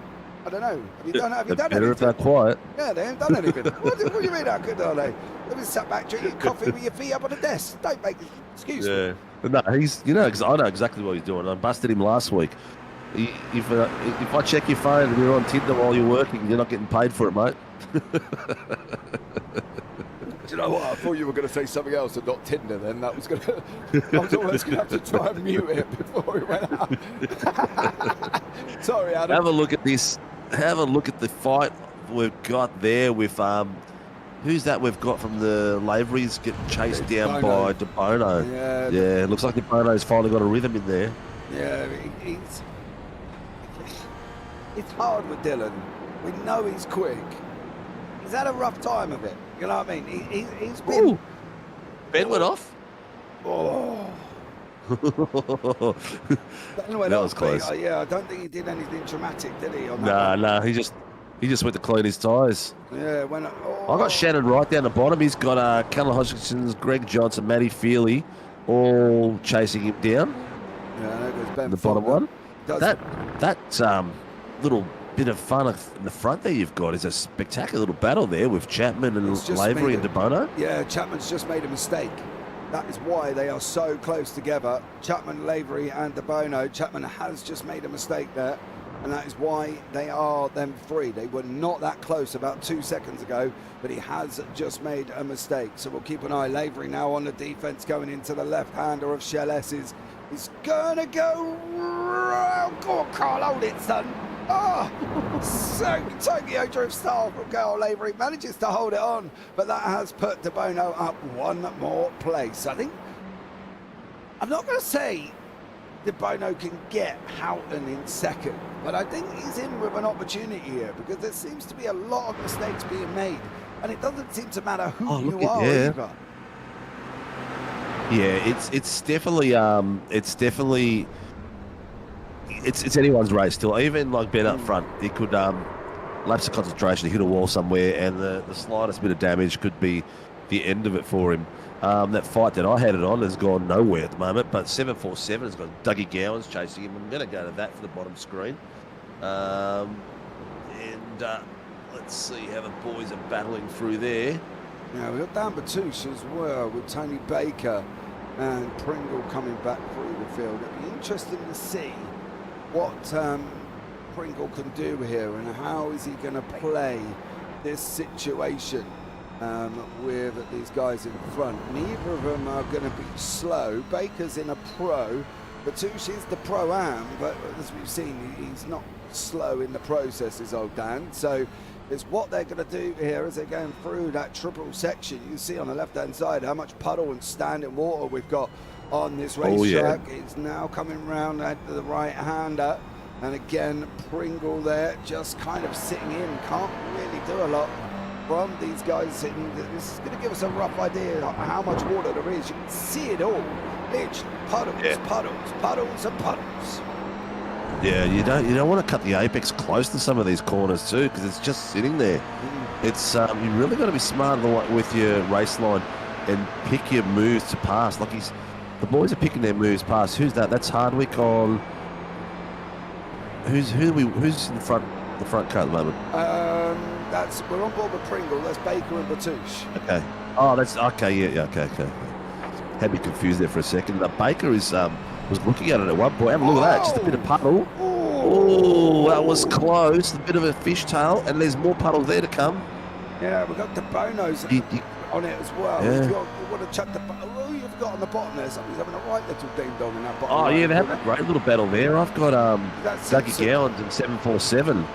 I don't know. Have you done better anything? if they're quiet. Yeah, they haven't done anything. what do you mean how good are they? They've been sat back drinking coffee with your feet up on the desk. Don't make excuses. Yeah. But no, he's, because I know exactly what he's doing. I busted him last week. If I check your phone and you're on Tinder while you're working, you're not getting paid for it, mate. Do you know what? I thought you were going to say something else and not Tinder then. That was going to... I was almost going to have to try and mute it before we went out. Sorry, Adam. Have a look at this. Have a look at the fight we've got there with... who's that we've got from the Laveries getting chased down by DeBono? Yeah, it looks like DeBono's finally got a rhythm in there. Yeah, it's hard with Dylan. We know he's quick. He's had a rough time of it. You know what I mean? He's been... Ooh. Ben went off. Oh. That was close. Yeah, I don't think he did anything dramatic, did he? On No, he just went to clean his tyres. Yeah, I got Shannon right down the bottom. He's got Callum Hodgkins, Greg Johnson, Matty Feely, all chasing him down. Yeah, there goes Ben. The bottom one. That little bit of fun in the front there you've got is a spectacular little battle there with Chapman and Lavery and DeBono. Yeah, Chapman's just made a mistake. That is why they are so close together. Chapman, Lavery and DeBono. Chapman has just made a mistake there, and that is why they are them 3. They were not that close about 2 seconds ago, but he has just made a mistake. So we'll keep an eye. Lavery now on the defense, going into the left-hander of Shell S's. He's gonna go. Go on, Carl, hold it, son. Oh, so Tokyo Drift style from Carl Lavery manages to hold it on, but that has put DeBono up 1 more place. I think, I'm not going to say DeBono can get Houghton in second, but I think he's in with an opportunity here, because there seems to be a lot of mistakes being made, and it doesn't seem to matter who you are either. Yeah, it's definitely it's anyone's race still. Even like Ben up front, he could lapse of concentration, hit a wall somewhere, and the slightest bit of damage could be the end of it for him. That fight that I had it on has gone nowhere at the moment, but 747 has got Dougie Gowans chasing him. I'm going to go to that for the bottom screen. Let's see how the boys are battling through there. Yeah, we've got Dan Batouche as well, with Tony Baker and Pringle coming back through the field. It'll be interesting to see what Pringle can do here, and how is he going to play this situation. with these guys in front. Neither of them are going to be slow. Baker's in a pro. Bertucci's the pro-am, but as we've seen, he's not slow in the processes, old Dan. So it's what they're going to do here as they're going through that triple section. You can see on the left-hand side how much puddle and standing water we've got on this racetrack. It's now coming round at the right-hander. And again, Pringle there just kind of sitting in. Can't really do a lot from these guys sitting. This is going to give us a rough idea of how much water there is. You can see it all. Literally puddles, puddles, puddles and puddles. Yeah, you don't want to cut the apex close to some of these corners too, because it's just sitting there. It's you really got to be smart with your race line and pick your moves to pass. Like the boys are picking their moves past. Who's that? That's Hardwick on. Who's in the front car at the moment? We're on board with Pringle. That's Baker and Bertucci. Okay. Oh, that's okay. Yeah. Okay. Had me confused there for a second. Baker was looking at it at one point. Have a look at that. Just a bit of puddle. Oh, that was close. A bit of a fishtail, and there's more puddle there to come. Yeah, we've got the Bonos on it as well. Yeah. You want to chuck the you've got on the bottom there. Somebody's having a right little ding dong in that bottom. Oh, yeah, right they have a great little battle there. I've got Dougie Gowans and 747.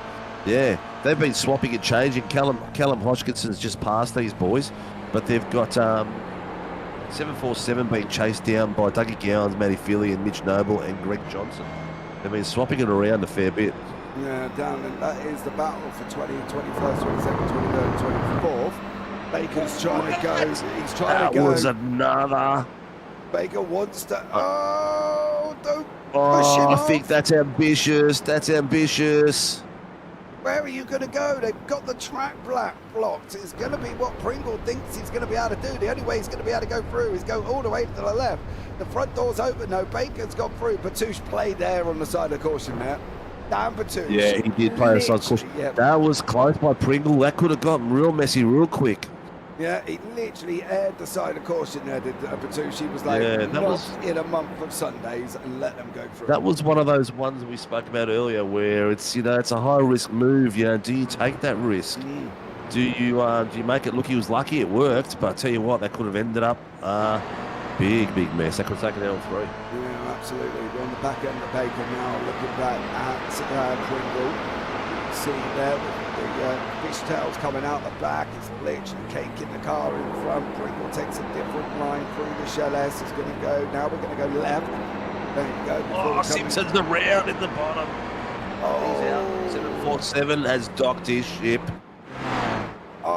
Yeah, they've been swapping and changing. Callum Hodgkinson's just passed these boys, but they've got 747 being chased down by Dougie Gowans, Matty Feely, and Mitch Noble and Greg Johnson. They've been swapping it around a fair bit. Yeah, down, and that is the battle for 20th, 21st, 22nd, 23rd, 24th. Baker's trying to go. He's trying to go. That was another. Baker wants to. Oh, don't push him I off. think that's ambitious. That's ambitious. Where are you going to go? They've got the track blocked. It's going to be what Pringle thinks he's going to be able to do. The only way he's going to be able to go through is go all the way to the left. The front door's open. No, Baker's gone through. Bertucci played there on the side of caution there. Dan Bertucci. Yeah, he did play the side of caution. Yep. That was close by Pringle. That could have gotten real messy real quick. Yeah, he literally aired the side of caution there, did Bertucci. Was like, Yeah, that was in a month of Sundays and let them go through. That was one of those ones we spoke about earlier where it's, it's a high risk move. Do you take that risk? Do you make it look he was lucky it worked? But I tell you what, that could have ended up big mess. That could have taken L3. Yeah, absolutely. We're on the back end of Baker now, looking back at Pringle. You can see there the fishtails coming out the back. It's literally caking the car in front. Pringle takes a different line through the Shell S. He's going to go, now we're going to go left. There you go. Oh, Simpson's around in the bottom. Oh. He's out. 747 has docked his ship.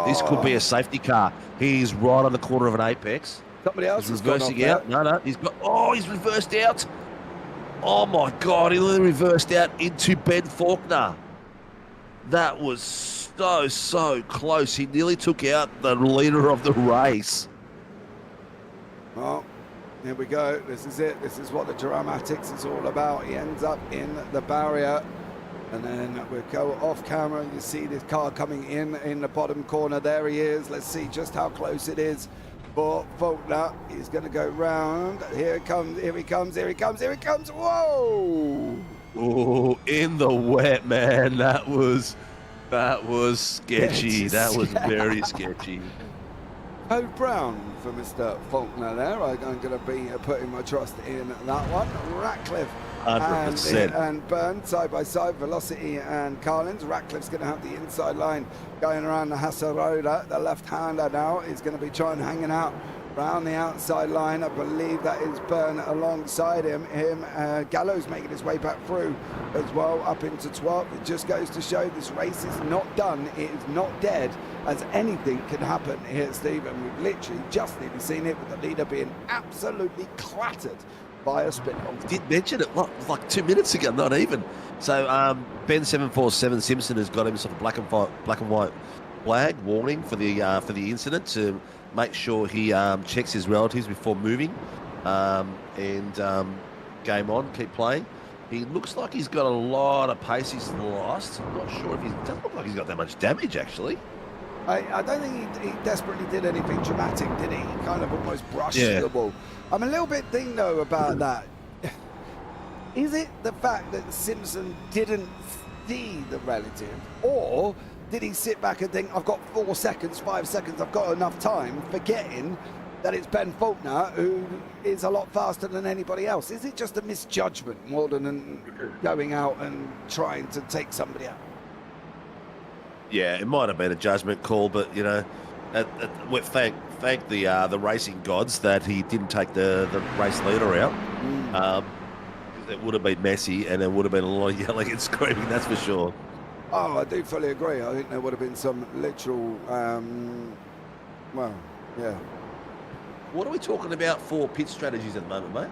This could be a safety car. He's right on the corner of an apex. Somebody else is reversing out. No, he's got. Oh, he's reversed out. Oh my God, he literally reversed out into Ben Faulkner. That was so close. He nearly took out the leader of the race. Well, here we go. This is it. This is what the dramatics is all about. He ends up in the barrier. And then we go off camera. You see this car coming in the bottom corner. There he is. Let's see just how close it is for Faulkner. He's going to go round. Here it comes. Here he comes. Here he comes. Here he comes. Whoa! Oh, in the wet, man. That was sketchy. That was very sketchy. Code Brown for Mr. Faulkner there. I'm going to be putting my trust in that one. Ratcliffe 100%. and Byrne side by side, Velocity and Carlins. Ratcliffe's going to have the inside line going around the Hassaroda. The left-hander now is going to be hanging out round the outside line. I believe that is Byrne alongside him. Gallows making his way back through as well, up into 12th. It just goes to show this race is not done. It is not dead, as anything can happen here, Steve. And we've literally just nearly seen it with the leader being absolutely clattered by a spin-off. Did mention it like 2 minutes ago, not even. So Ben 747 Simpson has got himself a black and white flag warning for the incident to make sure he checks his relatives before moving, and game on, keep playing. He looks like he's got a lot of pace he's lost. I'm not sure if doesn't look like he's got that much damage actually. I don't think he desperately did anything dramatic, did he? He kind of almost brushed the ball. I'm a little bit thinking though about that. Is it the fact that Simpson didn't see the relative, or did he sit back and think, I've got 4 seconds, 5 seconds, I've got enough time, forgetting that it's Ben Faulkner who is a lot faster than anybody else? Is it just a misjudgment more than going out and trying to take somebody out? Yeah, it might have been a judgment call, but you know, we thank the racing gods that he didn't take the race leader out. It would have been messy, and there would have been a lot of yelling and screaming. That's for sure. Oh, I do fully agree. I think there would have been some literal, well, yeah. What are we talking about for pit strategies at the moment, mate?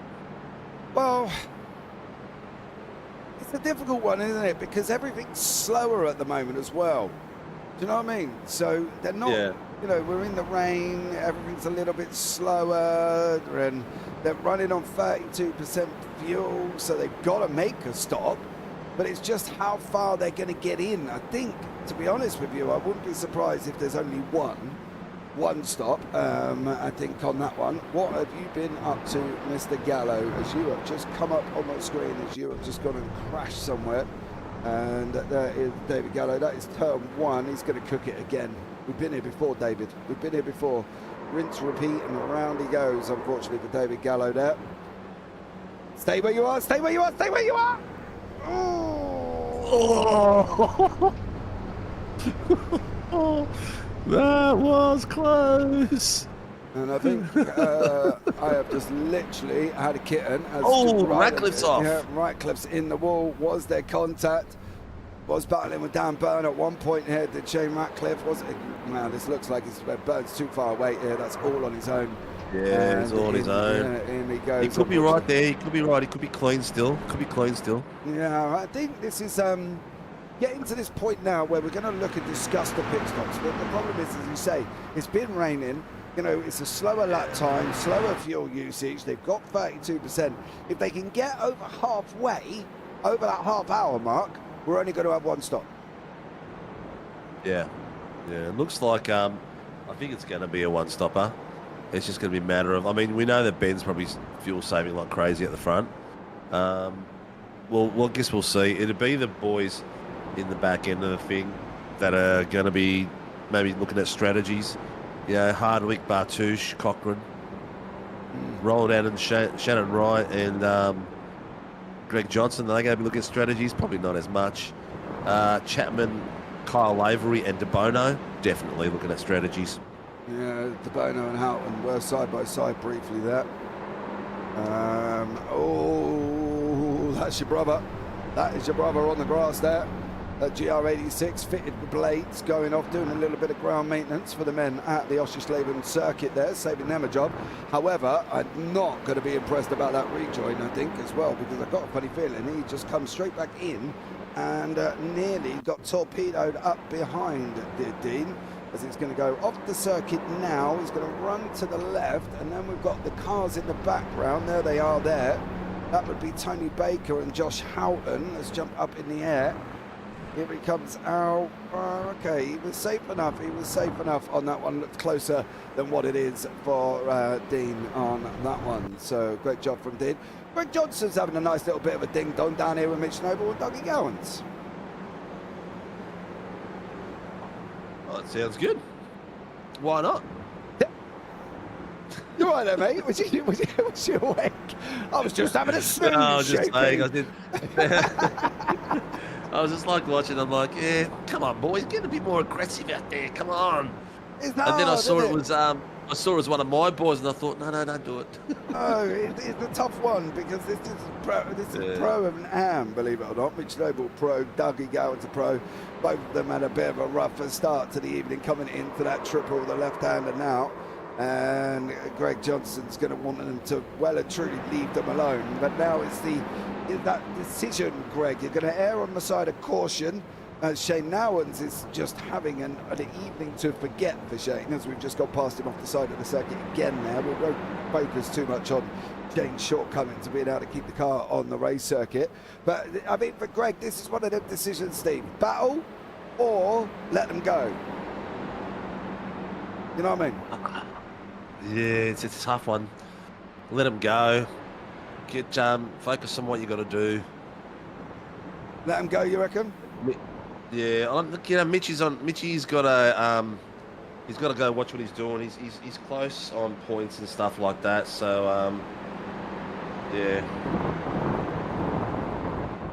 Well, it's a difficult one, isn't it? Because everything's slower at the moment as well. Do you know what I mean? So they're not, you know, we're in the rain, everything's a little bit slower, and they're running on 32% fuel, so they've got to make a stop. But it's just how far they're going to get in. I think, to be honest with you, I wouldn't be surprised if there's only one stop, I think, on that one. What have you been up to, Mr. Gallo, as you have just come up on my screen, as you have just gone and crashed somewhere? And there is David Gallo. That is turn 1. He's going to cook it again. We've been here before, David. We've been here before. Rinse, repeat, and around he goes, unfortunately, for David Gallo there. Stay where you are, stay where you are, stay where you are! Oh. That was close. And I think I have just literally had a kitten. Ratcliffe's off. Yeah, Ratcliffe's in the wall. Was there contact? Was battling with Dan Byrne at one point here. Did Shane Ratcliffe? Was it? Man, this looks like Byrne's too far away here. That's all on his own. Yeah, it's all on his own. In he goes. He could be right there. He could be right. He could be clean still. Yeah, I think this is getting to this point now where we're going to look and discuss the pit stops. But the problem is, as you say, it's been raining. You know, it's a slower lap time, slower fuel usage. They've got 32%. If they can get over halfway, over that half-hour mark, we're only going to have one stop. Yeah. It looks like I think it's going to be a one-stopper. It's just going to be a matter of, I mean, we know that Ben's probably fuel saving like crazy at the front. Well, I guess we'll see. It'll be the boys in the back end of the thing that are going to be maybe looking at strategies. You know, Hardwick, Bartouche, Cochran, Roll Down and Shannon Wright and Greg Johnson. Are they going to be looking at strategies? Probably not as much. Chapman, Kyle Lavery and DeBono, definitely looking at strategies. Yeah, DeBono and Houghton were side by side briefly there. Oh, that's your brother. That is your brother on the grass there. GR86 fitted with blades, going off, doing a little bit of ground maintenance for the men at the Oschersleben circuit there, saving them a job. However, I'm not going to be impressed about that rejoin, I think, as well, because I've got a funny feeling he just comes straight back in and nearly got torpedoed up behind Dean, as it's going to go off the circuit now. He's going to run to the left, and then we've got the cars in the background. There they are there. That would be Tony Baker and Josh Houghton has jumped up in the air. Here he comes out. Okay, he was safe enough. He was safe enough on that one. Looked closer than what it is for Dean on that one. So great job from Dean. Greg Johnson's having a nice little bit of a ding-dong down here with Mitch Noble and Dougie Gowans. Oh, that sounds good. Why not? You're right there, mate. Was you awake? I was just having a snooze. No, I was just saying. I did. I was just like watching. I'm like, yeah, come on, boys, get a bit more aggressive out there. Come on. It's hard, and then I saw it was I saw it was one of my boys, and I thought, no, don't do it. Oh, it's a tough one because this is pro and am, believe it or not. Mitch Noble pro, Dougie Gowans a pro. Both of them had a bit of a rougher start to the evening, coming into that triple, the left-hander now. And Greg Johnson's going to want them to well and truly leave them alone. But now it's that decision, Greg. You're going to err on the side of caution. Shane Nowens is just having an evening to forget for Shane, as we've just got past him off the side of the circuit again there. We won't focus too much on Shane's shortcomings of being able to keep the car on the race circuit. But, I mean, for Greg, this is one of them decisions, Steve. Battle or let them go. You know what I mean? Yeah, it's a tough one. Let them go. Get focus on what you got to do. Let them go, you reckon? Yeah, you know, Mitchy's got a he's got to go watch what he's doing. He's close on points and stuff like that. So yeah.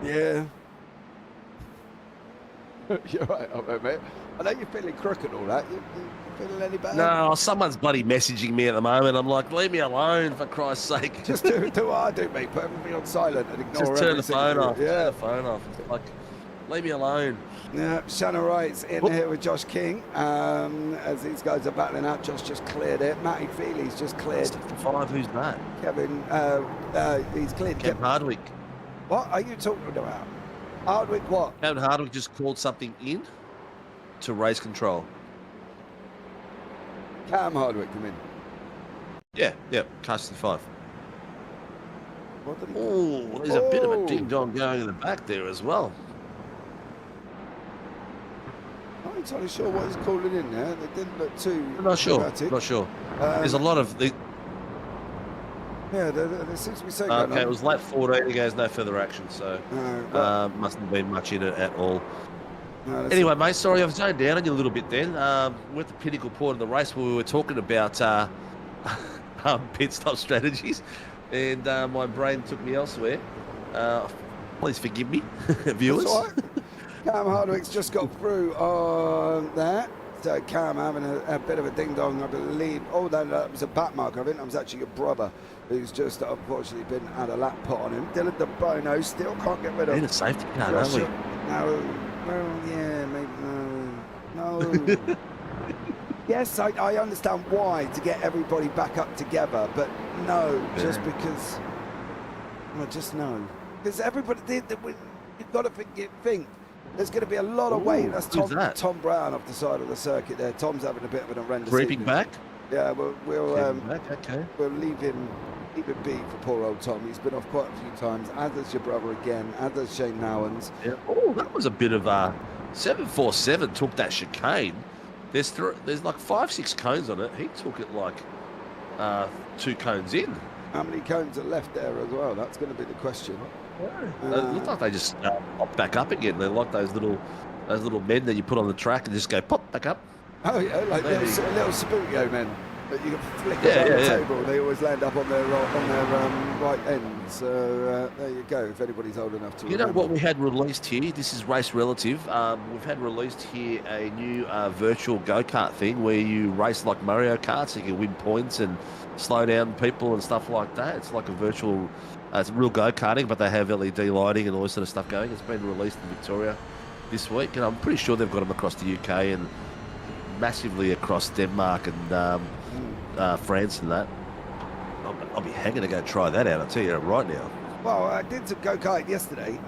Yeah. You're right, mate. I know you're feeling crook and all that. You feeling any better? No, someone's bloody messaging me at the moment. I'm like, leave me alone, for Christ's sake. Just do what I do, mate. Put everything on silent and ignore Just turn the phone off. Yeah. Turn the phone off. It's like, leave me alone. Yeah, Shannon Wright's in here with Josh King. As these guys are battling out, Josh just cleared it. Matty Feely's just cleared. 65, who's that? Kevin, he's cleared. Kevin Hardwick. What are you talking about? Hardwick what? Kevin Hardwick just called something in to race control. Cam Hardwick come in. Yeah, car 65. Oh, there's Oh. a bit of a ding-dong going in the back there as well. Not entirely sure what he's calling in there. They didn't look too Not sure. dramatic. Not sure. There's a lot of the. Yeah, there seems to be so going Okay, on. it was late 14. He goes no further action, so mustn't have been much in it at all. No, Anyway, mate, sorry, I've zoned down on you a little bit then. We're at the pinnacle point of the race where we were talking about pit stop strategies, and my brain took me elsewhere. Please forgive me, viewers. That's all right. Cam Hardwick's just got through on that. So Cam having a bit of a ding-dong, I believe. Oh, that was a back mark. I think that was actually your brother who's just unfortunately been had a lap put on him. Dylan De Bono still can't get rid of. Need a safety car, don't we? No, well, yeah, maybe no. Yes, I understand why, to get everybody back up together, but no, just because. Well, just no. Because everybody did. You've got to think. There's going to be a lot of weight. That's Tom Brown off the side of the circuit there. Tom's having a bit of an horrendous Creeping evening. back? Yeah, we'll leave him be for poor old Tom. He's been off quite a few times, as does your brother again, as does Shane Nowens. Yeah. Oh, that was a bit of 747 took that chicane. There's like 5-6 cones on it. He took it like 2 cones in. How many cones are left there as well? That's going to be the question. It looked like they just popped back up again. They're like those little men that you put on the track and just go pop back up. Oh yeah, like little Sabutio men that you can flick Yeah, around the yeah. table. They always land up on their right end. So there you go. If anybody's old enough to You know remember. what we had released here? This is race relative. We've had released here a new virtual go-kart thing where you race like Mario Kart, so you can win points and slow down people and stuff like that. It's like a virtual, it's real go-karting, but they have LED lighting and all this sort of stuff going. It's been released in Victoria this week, and I'm pretty sure they've got them across the UK and massively across Denmark and France and that. I'll be hanging to go try that out, I'll tell you right now. Well, I did some go-karting yesterday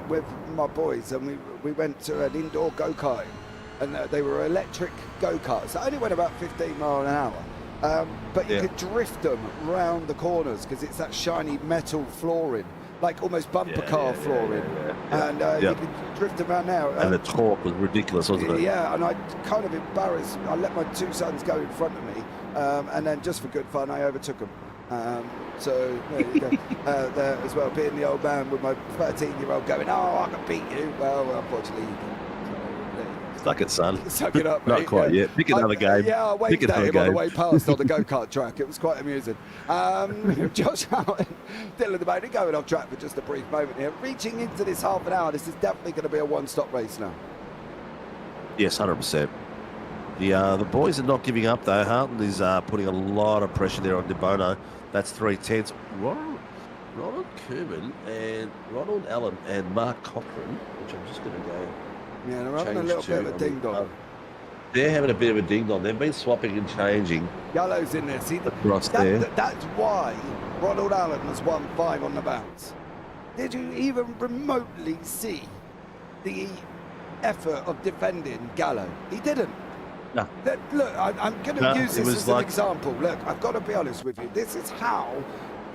with my boys, and we went to an indoor go-karting, and they were electric go-karts. They only went about 15 miles an hour, but you could drift them round the corners because it's that shiny metal flooring, like almost bumper car flooring, and you could drift them around now. And the torque was ridiculous, wasn't it? Yeah, and I kind of embarrassed. I let my 2 sons go in front of me, and then just for good fun, I overtook them. So there you go. There as well, being the old man with my 13-year-old going, "Oh, I can beat you." Well, unfortunately, Suck it, son. suck it up. Not mate. quite yet. Pick another game. Yeah, I waved Pick at another him on the game. way past on the go-kart track. It was quite amusing. Josh Allen, Dylan the Boat, going off track for just a brief moment here. Reaching into this half an hour, this is definitely going to be a one-stop race now. Yes, 100%. The boys are not giving up though. Harton is putting a lot of pressure there on De Bono. That's 3/10. Ronald Koeman and Ronald Allen and Mark Cochran, which I'm just going to go. Yeah, they're having a little bit of a ding-dong. They're having a bit of a ding-dong. They've been swapping and changing. Yellow's in there. See, Across there. that's why Ronald Allen has won 5 on the bounce. Did you even remotely see the effort of defending Gallo? He didn't. No. Look, I'm going to No, use it this was as like- an example. Look, I've got to be honest with you. This is how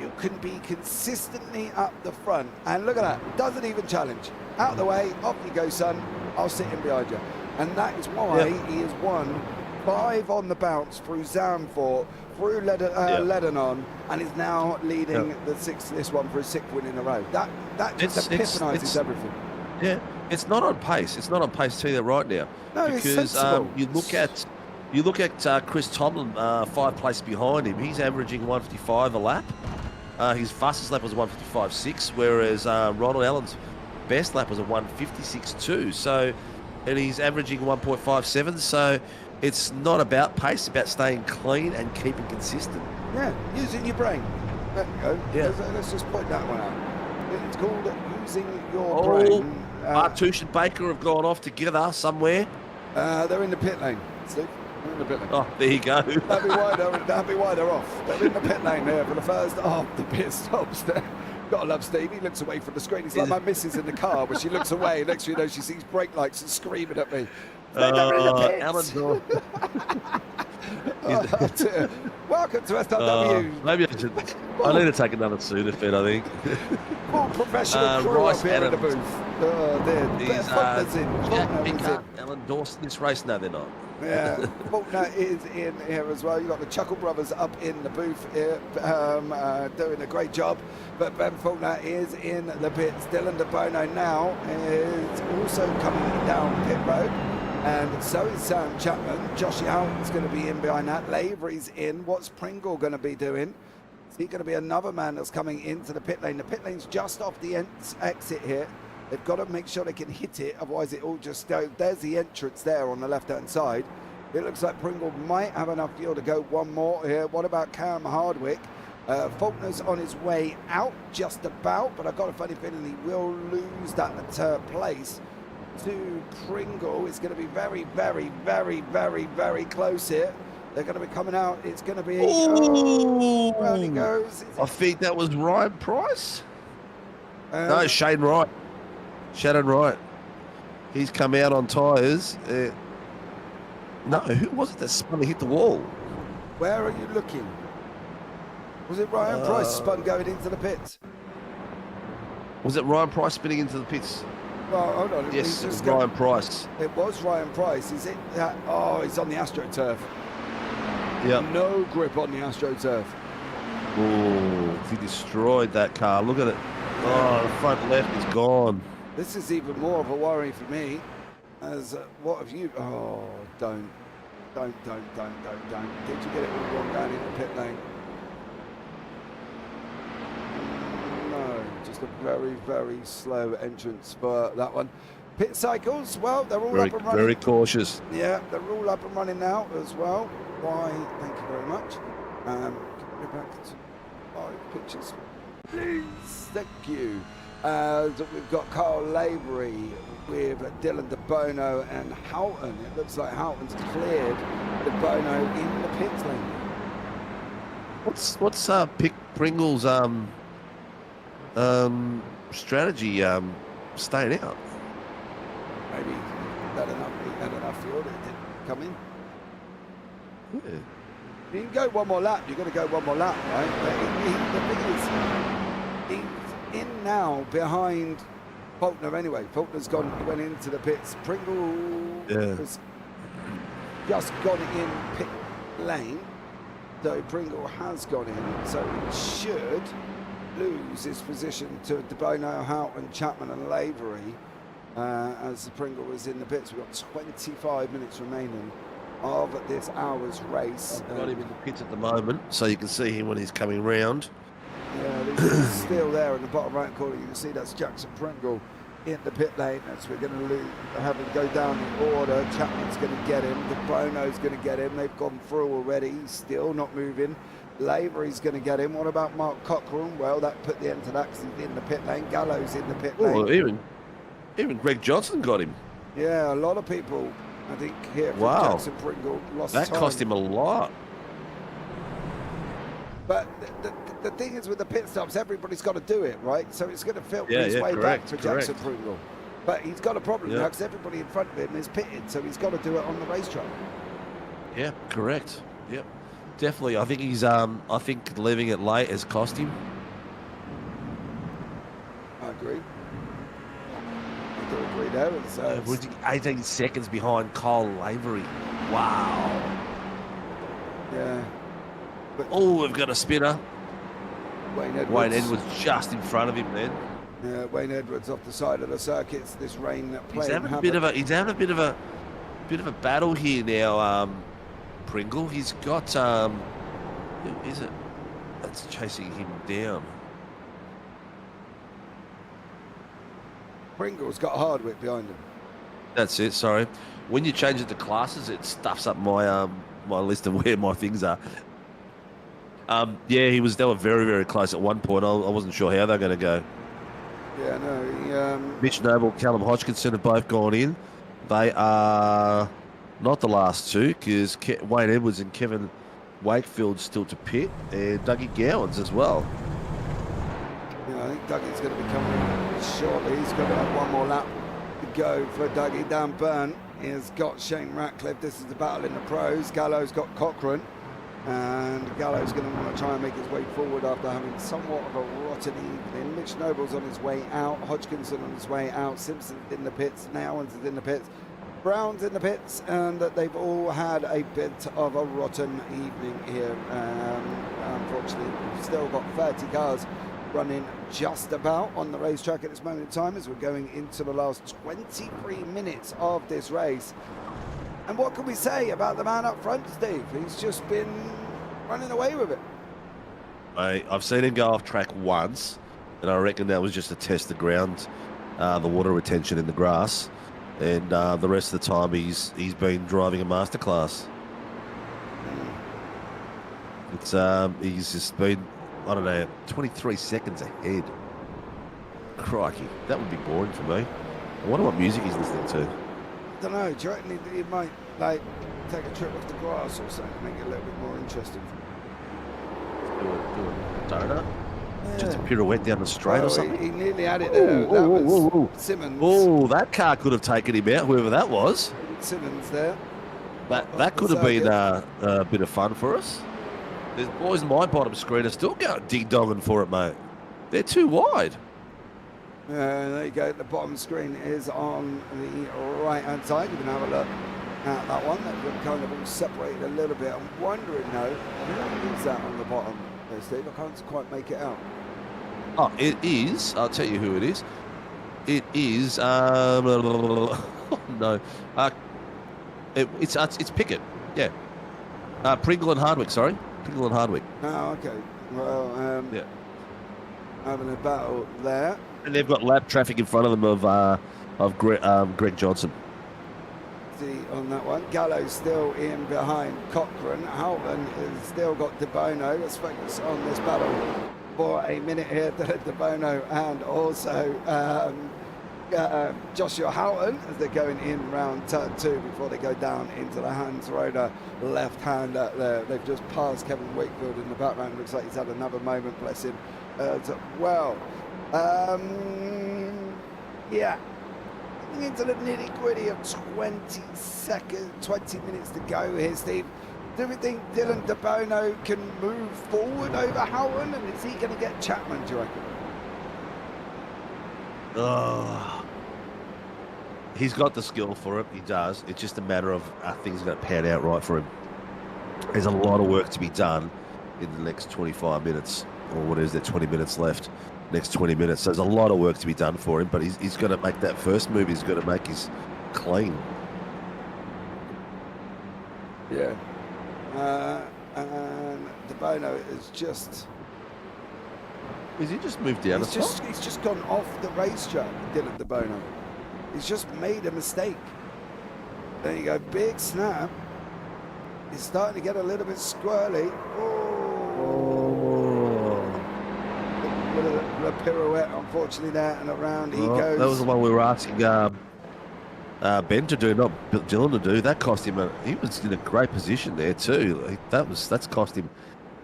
you can be consistently up the front. And look at that. Doesn't even challenge. Out the way. Off you go, son. I'll sit in behind you. And that is why he has won 5 on the bounce through Zandvoort, through Lebanon, and is now leading this one for his 6th win in a row. That just epitomises everything. Yeah, It's not on pace. It's not on pace. Tell you that right now. No, it's because sensible. you look at Chris Tomlin, 5 places behind him. He's averaging 155 a lap. His fastest lap was 155.6, whereas Ronald Allen's best lap was a 156.2. So, and he's averaging 1.57. So, it's not about pace. It's about staying clean and keeping consistent. Yeah, using your brain. There you go. Yeah. Let's just point that one out. It's called using your Oh, brain. Bartush and Baker have gone off together somewhere. They're in the pit lane, Steve. They're in the pit lane. Oh, there you go. That'd be why they're off. They're in the pit lane there for the first half. The pit stops there. Gotta love Steve. He looks away from the screen. He's like my missus in the car, where she looks away. Next thing you know, she sees brake lights and screaming at me. Alan. Welcome to SLW. Maybe I need to take another Sudafed, I think. Full professional crew up here in the booth. Jack Picker, Alan Dawson this race. No, they're not. Yeah, Faulkner is in here as well. You've got the Chuckle Brothers up in the booth here, doing a great job. But Ben Faulkner is in the pits. Dylan De Bono now is also coming down pit road. And so is Sam Chapman. Joshy Houghton's going to be in behind that. Lavery's in. What's Pringle going to be doing? Is he going to be another man that's coming into the pit lane? The pit lane's just off the exit here. They've got to make sure they can hit it, otherwise it all just goes. There's the entrance there on the left-hand side. It looks like Pringle might have enough fuel to go one more here. What about Cam Hardwick? Faulkner's on his way out just about, but I've got a funny feeling he will lose that place to Pringle. It's going to be very, very, very, very, very close here. They're going to be coming out. It's going to be... round he goes. I think that was Ryan Price. No, Shane Wright. Shannon Wright. He's come out on tyres. No, who was it that spun and hit the wall? Where are you looking? Was it Ryan Price spun going into the pits? Was it Ryan Price spinning into the pits? Well, hold on. Yes, it was Ryan Price. It was Ryan Price. Is it that? Oh, he's on the AstroTurf. Yeah. No grip on the AstroTurf. Oh, he destroyed that car. Look at it. Oh, the front left is gone. This is even more of a worry for me. As what have you? Oh, don't. Did you get it all wrong down in the pit lane? No, just a very, very slow entrance for that one. Pit cycles, well, they're all up and running. Very cautious. Yeah, they're all up and running now as well. Why? Thank you very much. Can we go back to 5 pictures, please? Thank you. We've got Carl Lavery with Dylan De Bono and Houghton. It looks like Houghton's cleared De Bono in the pit lane. What's Pringle's strategy staying out? Maybe he had enough fuel that it didn't come in. Yeah. You can go one more lap. You've got to go one more lap, right? But the thing is, he's in now behind Faulkner anyway. Faulkner's went into the pits. Pringle has just gone in pit lane. So Pringle has gone in. So he should lose his position to De Bono, Houghton, Chapman and Lavery as the Pringle was in the pits. We've got 25 minutes remaining of this hour's race. I've got him in the pits at the moment, so you can see him when he's coming round. Yeah, he's still there in the bottom right corner. You can see that's Jackson Pringle in the pit lane. As we're going to have him go down in order. Chapman's going to get him. De Bono's going to get him. They've gone through already. He's still not moving. Lavery's going to get him. What about Mark Cochrane? Well, that put the end to that because he's in the pit lane. Gallo's in the pit lane. Even Greg Johnson got him. Yeah, a lot of people, I think, here from Jackson Pringle lost time. That cost him a lot. But the thing is with the pit stops, everybody's got to do it, right? So it's going to filter his way back for Jackson Pringle. But he's got a problem now because everybody in front of him is pitted, so he's got to do it on the racetrack. Yeah, correct. Yep, definitely. I think he's. I think leaving it late has cost him. I agree. I do agree there. It's 18 seconds behind Kyle Lavery. Wow. Yeah. Oh, we've got a spinner. Wayne Edwards. Wayne Edwards just in front of him then. Wayne Edwards off the side of the circuits. This rain He's playing having a bit of a battle here now. Pringle. He's got who is it that's chasing him down? Pringle's got Hardwick behind him. That's it. Sorry. When you change it to classes, it stuffs up my my list of where my things are. Yeah, they were very, very close at one point. I wasn't sure how they're going to go. Yeah, no. Mitch Noble, Callum Hodgkinson have both gone in. They are not the last two because Wayne Edwards and Kevin Wakefield still to pit, and Dougie Gowans as well. Yeah, I think Dougie's going to be coming shortly. He's going to have one more lap to go for Dougie. Dan Byrne has got Shane Ratcliffe. This is the battle in the pros. Gallo's got Cochrane. And Gallo's going to want to try and make his way forward after having somewhat of a rotten evening. Mitch Noble's on his way out, Hodgkinson on his way out, Simpson's in the pits, Nowens is in the pits, Brown's in the pits, and they've all had a bit of a rotten evening here. Unfortunately, we've still got 30 cars running just about on the racetrack at this moment in time as we're going into the last 23 minutes of this race. And what can we say about the man up front, Steve? He's just been running away with it. I've seen him go off track once, and I reckon that was just to test the ground, the water retention in the grass, and the rest of the time he's been driving a masterclass. It's he's just been, I don't know, 23 seconds ahead. Crikey, that would be boring for me. I wonder what music he's listening to. I don't know, do you reckon he might like take a trip off the grass or something, make it a little bit more interesting? Do a donut? Yeah. Just a pirouette down the straight or something? He nearly had it there. That was Simmons. Oh, that car could have taken him out, whoever that was. Simmons there. That could have been a bit of fun for us. There's boys in my bottom screen are still going ding-donging for it, mate. They're too wide. There you go. The bottom screen is on the right-hand side. You can have a look at that one. That would kind of all separated a little bit. I'm wondering, though, who is that on the bottom there, Steve? I can't quite make it out. Oh, it is. I'll tell you who it is. It is. No. It's Pickett. Yeah. Pringle and Hardwick. Sorry, Pringle and Hardwick. Oh, okay. Well, yeah. Having a battle there. And they've got lap traffic in front of them of Greg Johnson. See on that one, Gallo's still in behind Cochrane. Houghton has still got De Bono. Let's focus on this battle for a minute here. De Bono and also Joshua Houghton as they're going in round turn 2 before they go down into the Hans Roeder left-hander there. They've just passed Kevin Wakefield in the background. Looks like he's had another moment, bless him, as well. Yeah, into the nitty-gritty of 20 minutes to go here, Steve. Do we think Dylan De Bono can move forward over Houghton, and is he going to get Chapman, do you reckon? He's got the skill for it, he does. It's just a matter of things going to pan out right for him. There's a lot of work to be done in the next 25 minutes, or what is there, 20 minutes left. Next 20 minutes. So there's a lot of work to be done for him, but he's got to make that first move. He's got to make his clean. Yeah. And De Bono is just... Has he just moved down? He's just gone off the racetrack, Dylan De Bono. He's just made a mistake. There you go, big snap. He's starting to get a little bit squirrely. A pirouette, unfortunately, there, and around he goes. That was the one we were asking Ben to do, not Dylan to do. That cost him. He was in a great position there too. That's cost him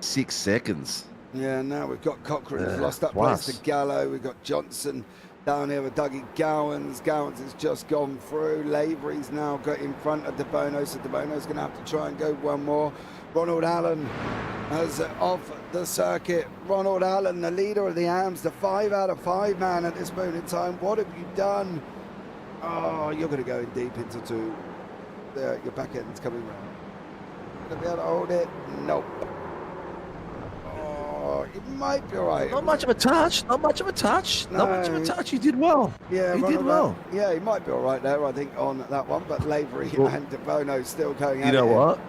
6 seconds. Yeah, now we've got Cochrane who's lost that place to Gallo. We've got Johnson down here with Dougie Gowans. Gowans has just gone through. Lavery's now got in front of De Bono, so De Bono's going to have to try and go one more. Ronald Allen as off the circuit. Ronald Allen, the leader of the AMS, the 5 out of 5 man at this moment in time. What have you done? Oh, you're going to go in deep into 2. There, your back end's coming round. Going to be able to hold it? Nope. Oh, Oh, it might be all right. Not much of a touch. Not much of a touch. No. Not much of a touch. He did well. Yeah, he run did around. well. Yeah, he might be all right there, I think, on that one. But Lavery and De Bono still going at it. You know what?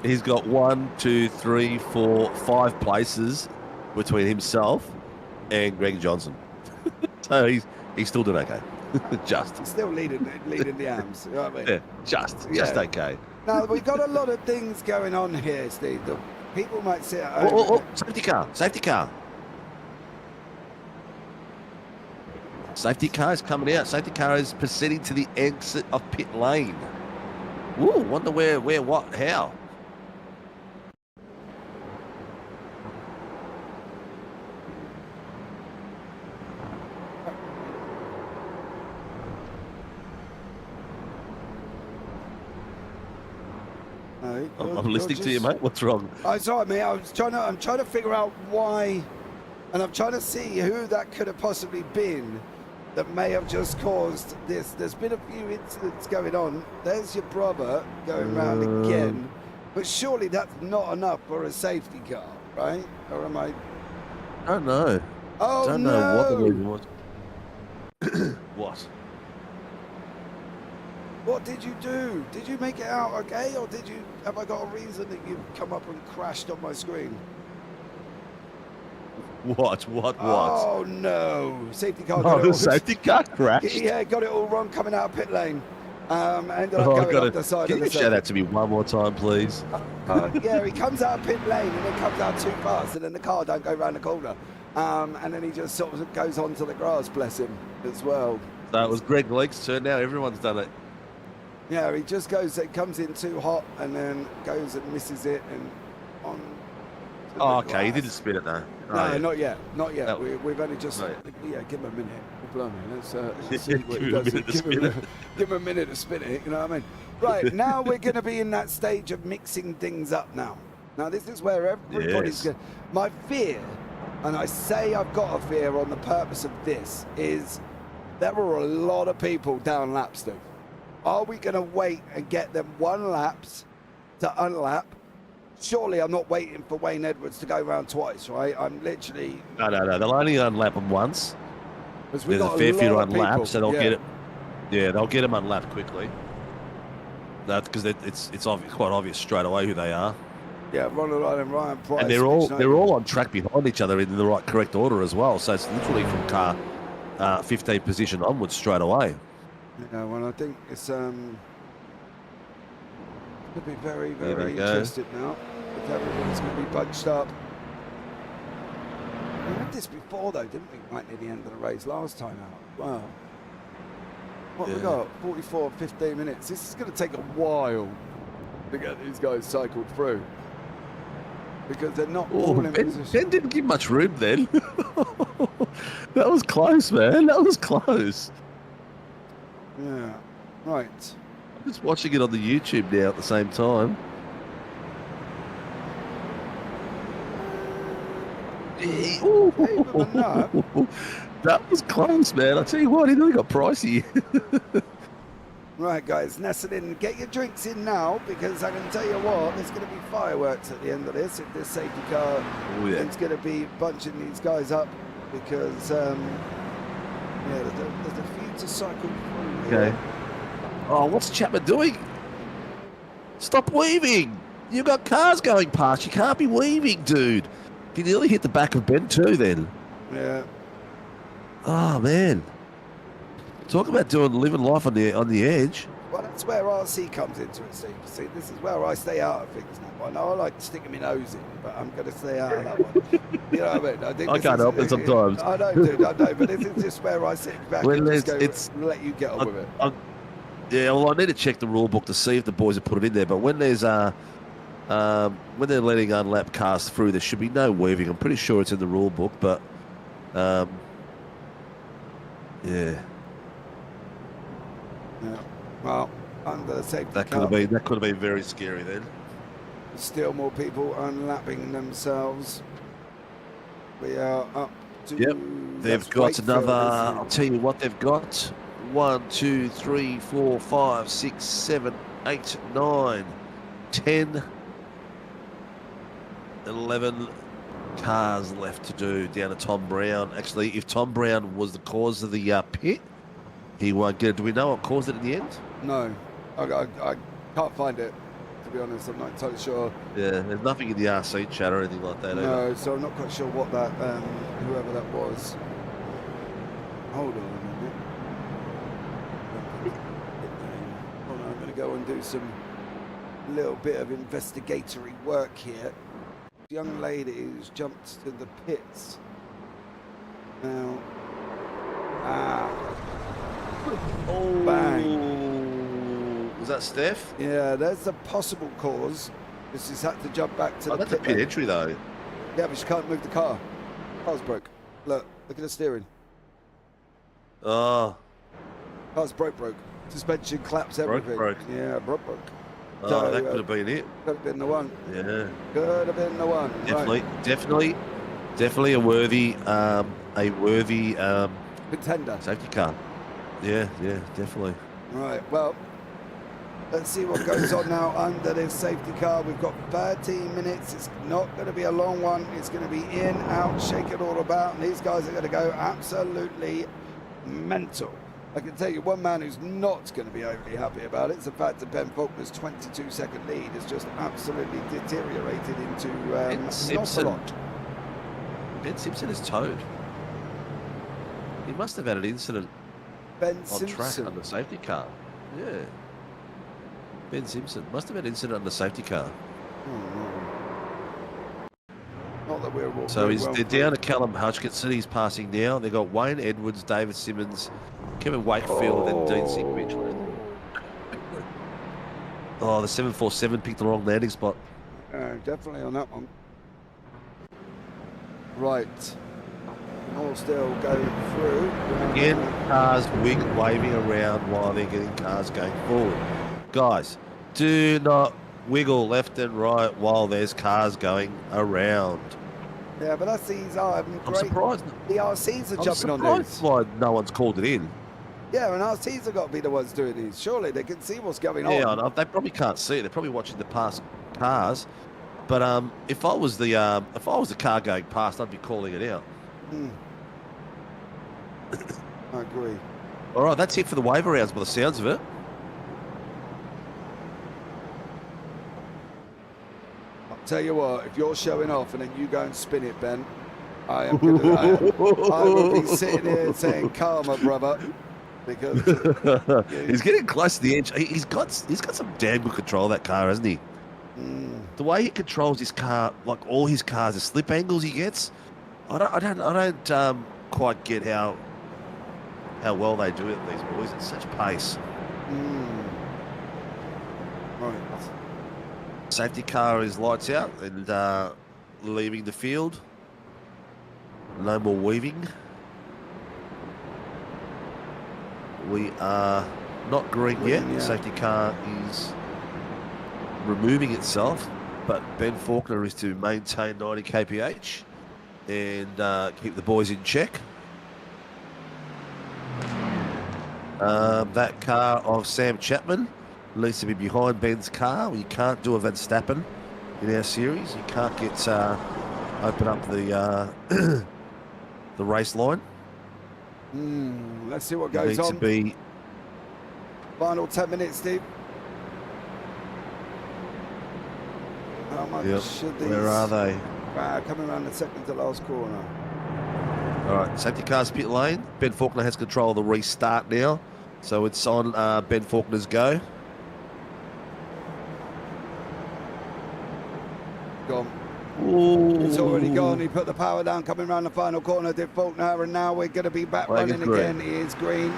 He's got 1, 2, 3, 4, 5 places between himself and Greg Johnson. So he's still doing okay. Just. He's still leading the AMs. You know what I mean? Yeah, just okay. Now, we've got a lot of things going on here, Steve. The people might sit at home. Oh, safety car. Safety car is coming out. Safety car is proceeding to the exit of pit lane. Ooh, wonder where, what, how. I'm listening to you, mate. What's wrong? I'm sorry, mate. I'm trying to figure out why, and I'm trying to see who that could have possibly been that may have just caused this. There's been a few incidents going on. There's your brother going round again, but surely that's not enough for a safety car, right? Or am I? I don't know. Oh, don't know what the reason was. What? What did you do? Did you make it out okay, or have I got a reason that you've come up and crashed on my screen? What? Oh no! Safety car. Oh, the safety car crashed. Yeah, got it all wrong coming out of pit lane. Ended up going up the side. Can you show that to me one more time, please? Yeah, he comes out of pit lane and then comes out too fast, and then the car don't go round the corner, and then he just sort of goes onto the grass. Bless him as well. So it was Greg Leake's turn. Now everyone's done it. Yeah, he just comes in too hot and then goes and misses it and on. Oh, okay. He didn't spin it though. No, not yet. Not yet. No. We've only just. Right. Yeah, give him a minute. Blimey, let's see what he does. Give him a minute to spin it. You know what I mean? Right, now we're going to be in that stage of mixing things up now. Now, this is where everybody's going. My fear, and I say I've got a fear on the purpose of this, is there were a lot of people down laps, Steve. Are we going to wait and get them one laps to unlap? Surely I'm not waiting for Wayne Edwards to go around twice, right? I'm literally... No. They'll only unlap them once. There's a fair few unlaps, so they'll get it. Yeah, they'll get them unlapped quickly. That's because it's quite obvious straight away who they are. Yeah, Ronald and Ryan Price. And they're all on track behind each other in the right correct order as well. So it's literally from car 15 position onwards straight away. Yeah, well, I think it's going to be very, very interesting now. If everyone's going to be bunched up. We had this before, though, didn't we? Right near the end of the race last time out. Wow. What we got? 44, 15 minutes. This is going to take a while to get these guys cycled through. Because they're not all in position. Ben didn't give much room then. That was close, man. That was close. Yeah, right. I'm just watching it on the YouTube now at the same time. That was close, man. I tell you what, he nearly got pricey. Right, guys, nestle in. Get your drinks in now, because I can tell you what, there's going to be fireworks at the end of this. If this safety car is going to be bunching these guys up, because yeah, there's a few to cycle through. Okay. Oh, what's Chapman doing? Stop weaving! You've got cars going past. You can't be weaving, dude. You nearly hit the back of Ben too, then. Yeah. Oh man. Talk about living life on the edge. Well, that's where RC comes into it, Steve. See, this is where I stay out of things now. I know I like sticking my nose in, but I'm going to stay out of that one. You know what I mean? I can't help it sometimes. I know, dude, I know, but this is just where I sit back and just go, let you get on with it. Yeah, well, I need to check the rule book to see if the boys have put it in there. But when there's when they're letting unlap cars through, there should be no weaving. I'm pretty sure it's in the rule book, but yeah. Yeah. Well, under the safety that could have been very scary then. Still more people unlapping themselves. We are up to. Yep. They've got another. I'll tell you what they've got. 1, 2, 3, 4, 5, 6, 7, 8, 9, 10, 11, cars left to do down to Tom Brown. Actually, if Tom Brown was the cause of the pit, he won't get it. Do we know what caused it in the end? No, I can't find it, to be honest. I'm not totally sure. Yeah, there's nothing in the RC chat or anything like that No, either. so I'm not quite sure what that, whoever that was. Hold on a minute. Hold on, I'm going to go and do some little bit of investigatory work here. Young lady who's jumped to the pits. Now, Oh, bang. Was that Steph? Yeah, there's a possible cause. She's had to jump back to the That's pit. a pit lane. entry though. Yeah, but she can't move the car. Car's broke. Look at the steering. Oh, Car's broke. Suspension claps, everything. Broke. Yeah, broke. oh So, that could have been it. Could have been the one. Yeah, Could have been the one. definitely, Right. definitely a worthy Contender. safety car. Yeah, definitely. Right, well, let's see what goes on now under this safety car. We've got 13 minutes. It's not going to be a long one. It's going to be in, out, shake it all about. And these guys are going to go absolutely mental. I can tell you one man who's not going to be overly happy about it is the fact that Ben Faulkner's 22-second lead has just absolutely deteriorated into not a lot. Ben Simpson is towed. He must have had an incident Ben on Simpson. track on the safety car. Yeah. Ben Simpson must have had an incident on the safety car. Not that we're all So very well they're down to Callum Hutchinson. He's passing now. They've got Wayne Edwards, David Simmons, Kevin Wakefield, and Dean Sinkovic. Oh, the 747 picked the wrong landing spot. Definitely on that one. Right. All still going through. Again, cars waving around while they're getting cars going forward. Guys, do not wiggle left and right while there's cars going around. Yeah, but that's these are I'm great. surprised. The RCs are I'm jumping on surprised these. why no one's called it in. Yeah, and RCs have got to be the ones doing these. Surely they can see what's going on. Yeah, I know. They probably can't see it. They're probably watching the past cars. But if I was the car going past, I'd be calling it out. I agree. All right, that's it for the waiver rounds by the sounds of it. I'll tell you what, if you're showing off and then you go and spin it, Ben, I am gonna, I will be sitting here saying karma, brother. Because He's getting close to the edge. He's got some damn good control of that car, hasn't he? The way he controls his car, like all his cars, the slip angles he gets, I don't quite get how well they do it, these boys. It's such pace. Right. Safety car is lights out and leaving the field. No more weaving. We are not green yet. Yeah. Safety car is removing itself, but Ben Faulkner is to maintain 90 kph and keep the boys in check. That car of Sam Chapman needs to be behind Ben's car. You can't do a Verstappen in our series. You can't get open up the the race line. Let's see what You goes need on. to be Final 10 minutes, Steve. How much should these... Where are they? Coming around the second to last corner. All right, safety car's pit lane. Ben Faulkner has control of the restart now. So it's on Ben Faulkner's go. Gone. Ooh. It's already gone. He put the power down coming around the final corner, did Faulkner, and now we're going to be back Flag is running green. again. He is green.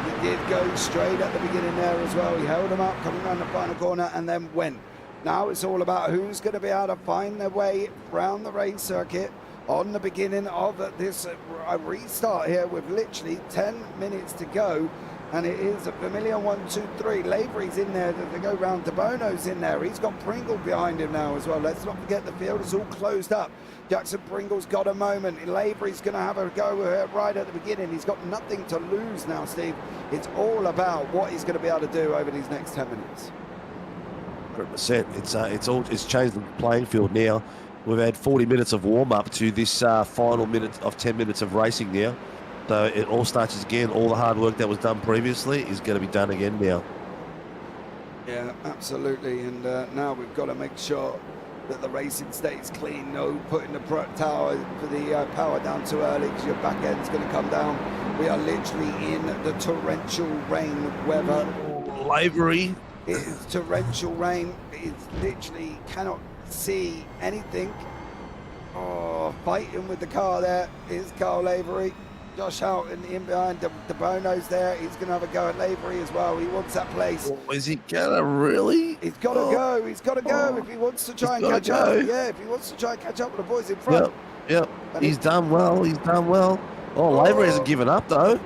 He did go straight at the beginning there as well. He held him up coming around the final corner and then went. Now it's all about who's going to be able to find their way round the race circuit on the beginning of this restart here with literally 10 minutes to go. And it is a familiar 1, 2, 3. Lavery's in there. They go round to Bono's in there. He's got Pringle behind him now as well. Let's not forget the field is all closed up. Jackson Pringle's got a moment. Lavery's going to have a go right at the beginning. He's got nothing to lose now, Steve. It's all about what he's going to be able to do over these next 10 minutes. 100%. It's changed the playing field now. We've had 40 minutes of warm-up to this final minute of 10 minutes of racing now. So it all starts again. All the hard work that was done previously is going to be done again now. Yeah, absolutely. And now we've got to make sure that the racing stays clean. No putting the tower for the power down too early because your back end's going to come down. We are literally in the torrential rain weather. Lavery. It is torrential rain. It's literally cannot see anything. Oh, fighting with the car there is Carl Lavery. Josh Houghton in behind. De Bono's there. He's going to have a go at Lavery as well. He wants that place. Oh, is he going to really? He's got to go. He's got to go if he wants to try and catch up. Yeah, if he wants to try and catch up with the boys in front. Yep. He's done well. He's done well. Oh, Lavery hasn't given up, though.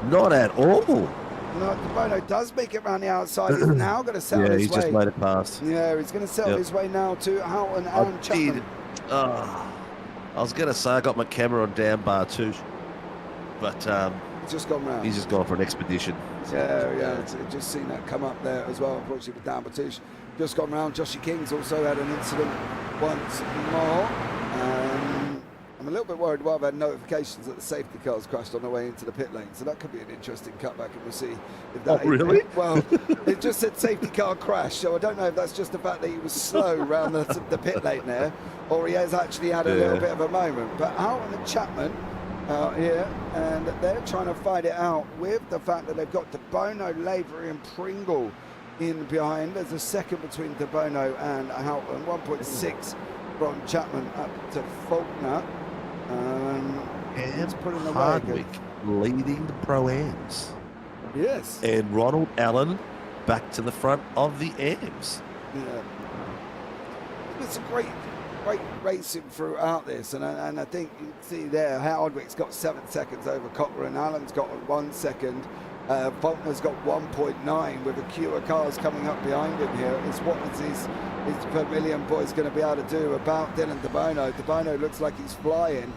Not at all. No, De Bono does make it around the outside. He's now going to settle his way. Yeah, he's just made it past. Yeah, he's going to settle his way now to Houghton and Chapman. I was going to say I got my camera on down bar too. But he's just gone round. He's just gone for an expedition. Yeah. Just seen that come up there as well. Unfortunately, with Dan Batush just gone round. Joshy King's also had an incident once more. I'm a little bit worried. Well, I've had notifications that the safety cars crashed on the way into the pit lane, so that could be an interesting cutback, and we'll see if that. Oh, really? Well, it just said safety car crash, so I don't know if that's just the fact that he was slow around the pit lane there, or he has actually had a little bit of a moment. But Houghton and Chapman out here, and they're trying to fight it out with the fact that they've got De Bono, Lavery and Pringle in behind. There's a second between De Bono and Houghton, 1.6 from Chapman up to Faulkner. And Hardwick leading the Pro-Ams. Yes. And Ronald Allen back to the front of the AMs. Yeah. It's a great racing throughout this, and I think you can see there Hardwick's got 7 seconds over Cochrane, Allen's got 1 second, Faulkner's got 1.9 with a queue of cars coming up behind him here. It's what is his Vermilion boys going to be able to do about Dylan De Bono. De Bono looks like he's flying.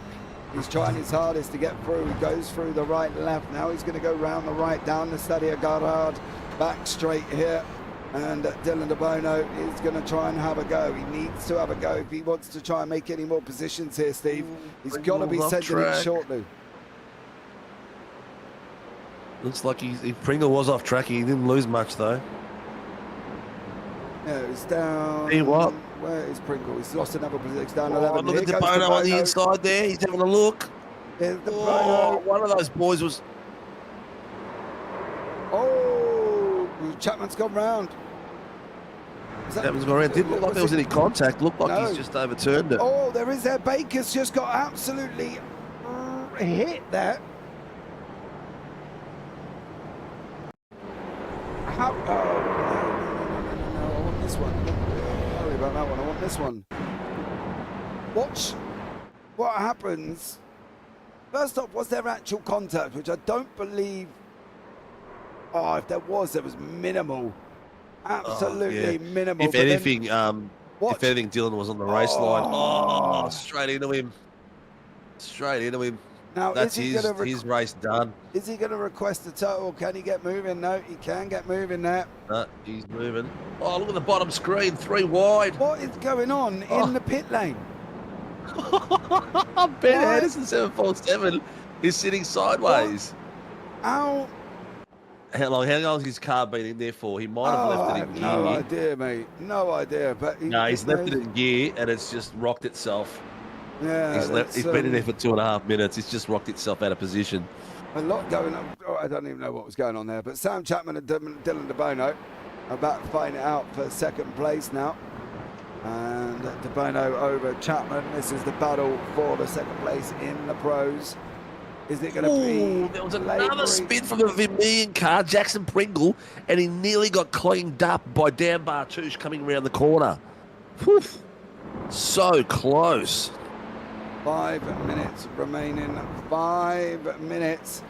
He's trying his hardest to get through. He goes through the right and left. Now he's going to go round the right, down the Stadia Garrard, back straight here. And Dylan De Bono is going to try and have a go. He needs to have a go if he wants to try and make any more positions here, Steve. He's got to be sending it shortly. Looks like Pringle was off track. He didn't lose much, though. Yeah, he's down. Hey, what? Where is Pringle? He's lost another position. He's down 11. Look at De Bono on the inside there. He's having a look. There's De Bono. One of those boys was... Oh, Chapman's gone round. Chapman's gone round. Didn't look like there was any contact. Looked like he's just overturned it. Oh, there is there. Baker's just got absolutely hit there. How? Oh, no, I want this one. Sorry about that one. I want this one. Watch what happens. First off, was there actual contact, which I don't believe. Oh, if there was minimal. Absolutely minimal. If anything, Dylan was on the race line. Oh, straight into him. Straight into him. Now, that's his race done. Is he going to request a total? Can he get moving? No, he can get moving there. No, he's moving. Oh, look at the bottom screen, 3 wide. What is going on in the pit lane? Ben Anderson 747 is sitting sideways. How long has his car been in there for? He might have left it in gear. No idea, mate. No idea. But he's left it in gear and it's just rocked itself. Yeah, he's been in there for 2.5 minutes. It's just rocked itself out of position. A lot going on. Oh, I don't even know what was going on there. But Sam Chapman and Dylan De Bono are about to find it out for second place now. And De Bono over Chapman. This is the battle for the second place in the pros. Is it going to be? There was another spin from the Vermilion car, Jackson Pringle, and he nearly got cleaned up by Dan Bartouche coming around the corner. Whew. So close. 5 minutes remaining. 5 minutes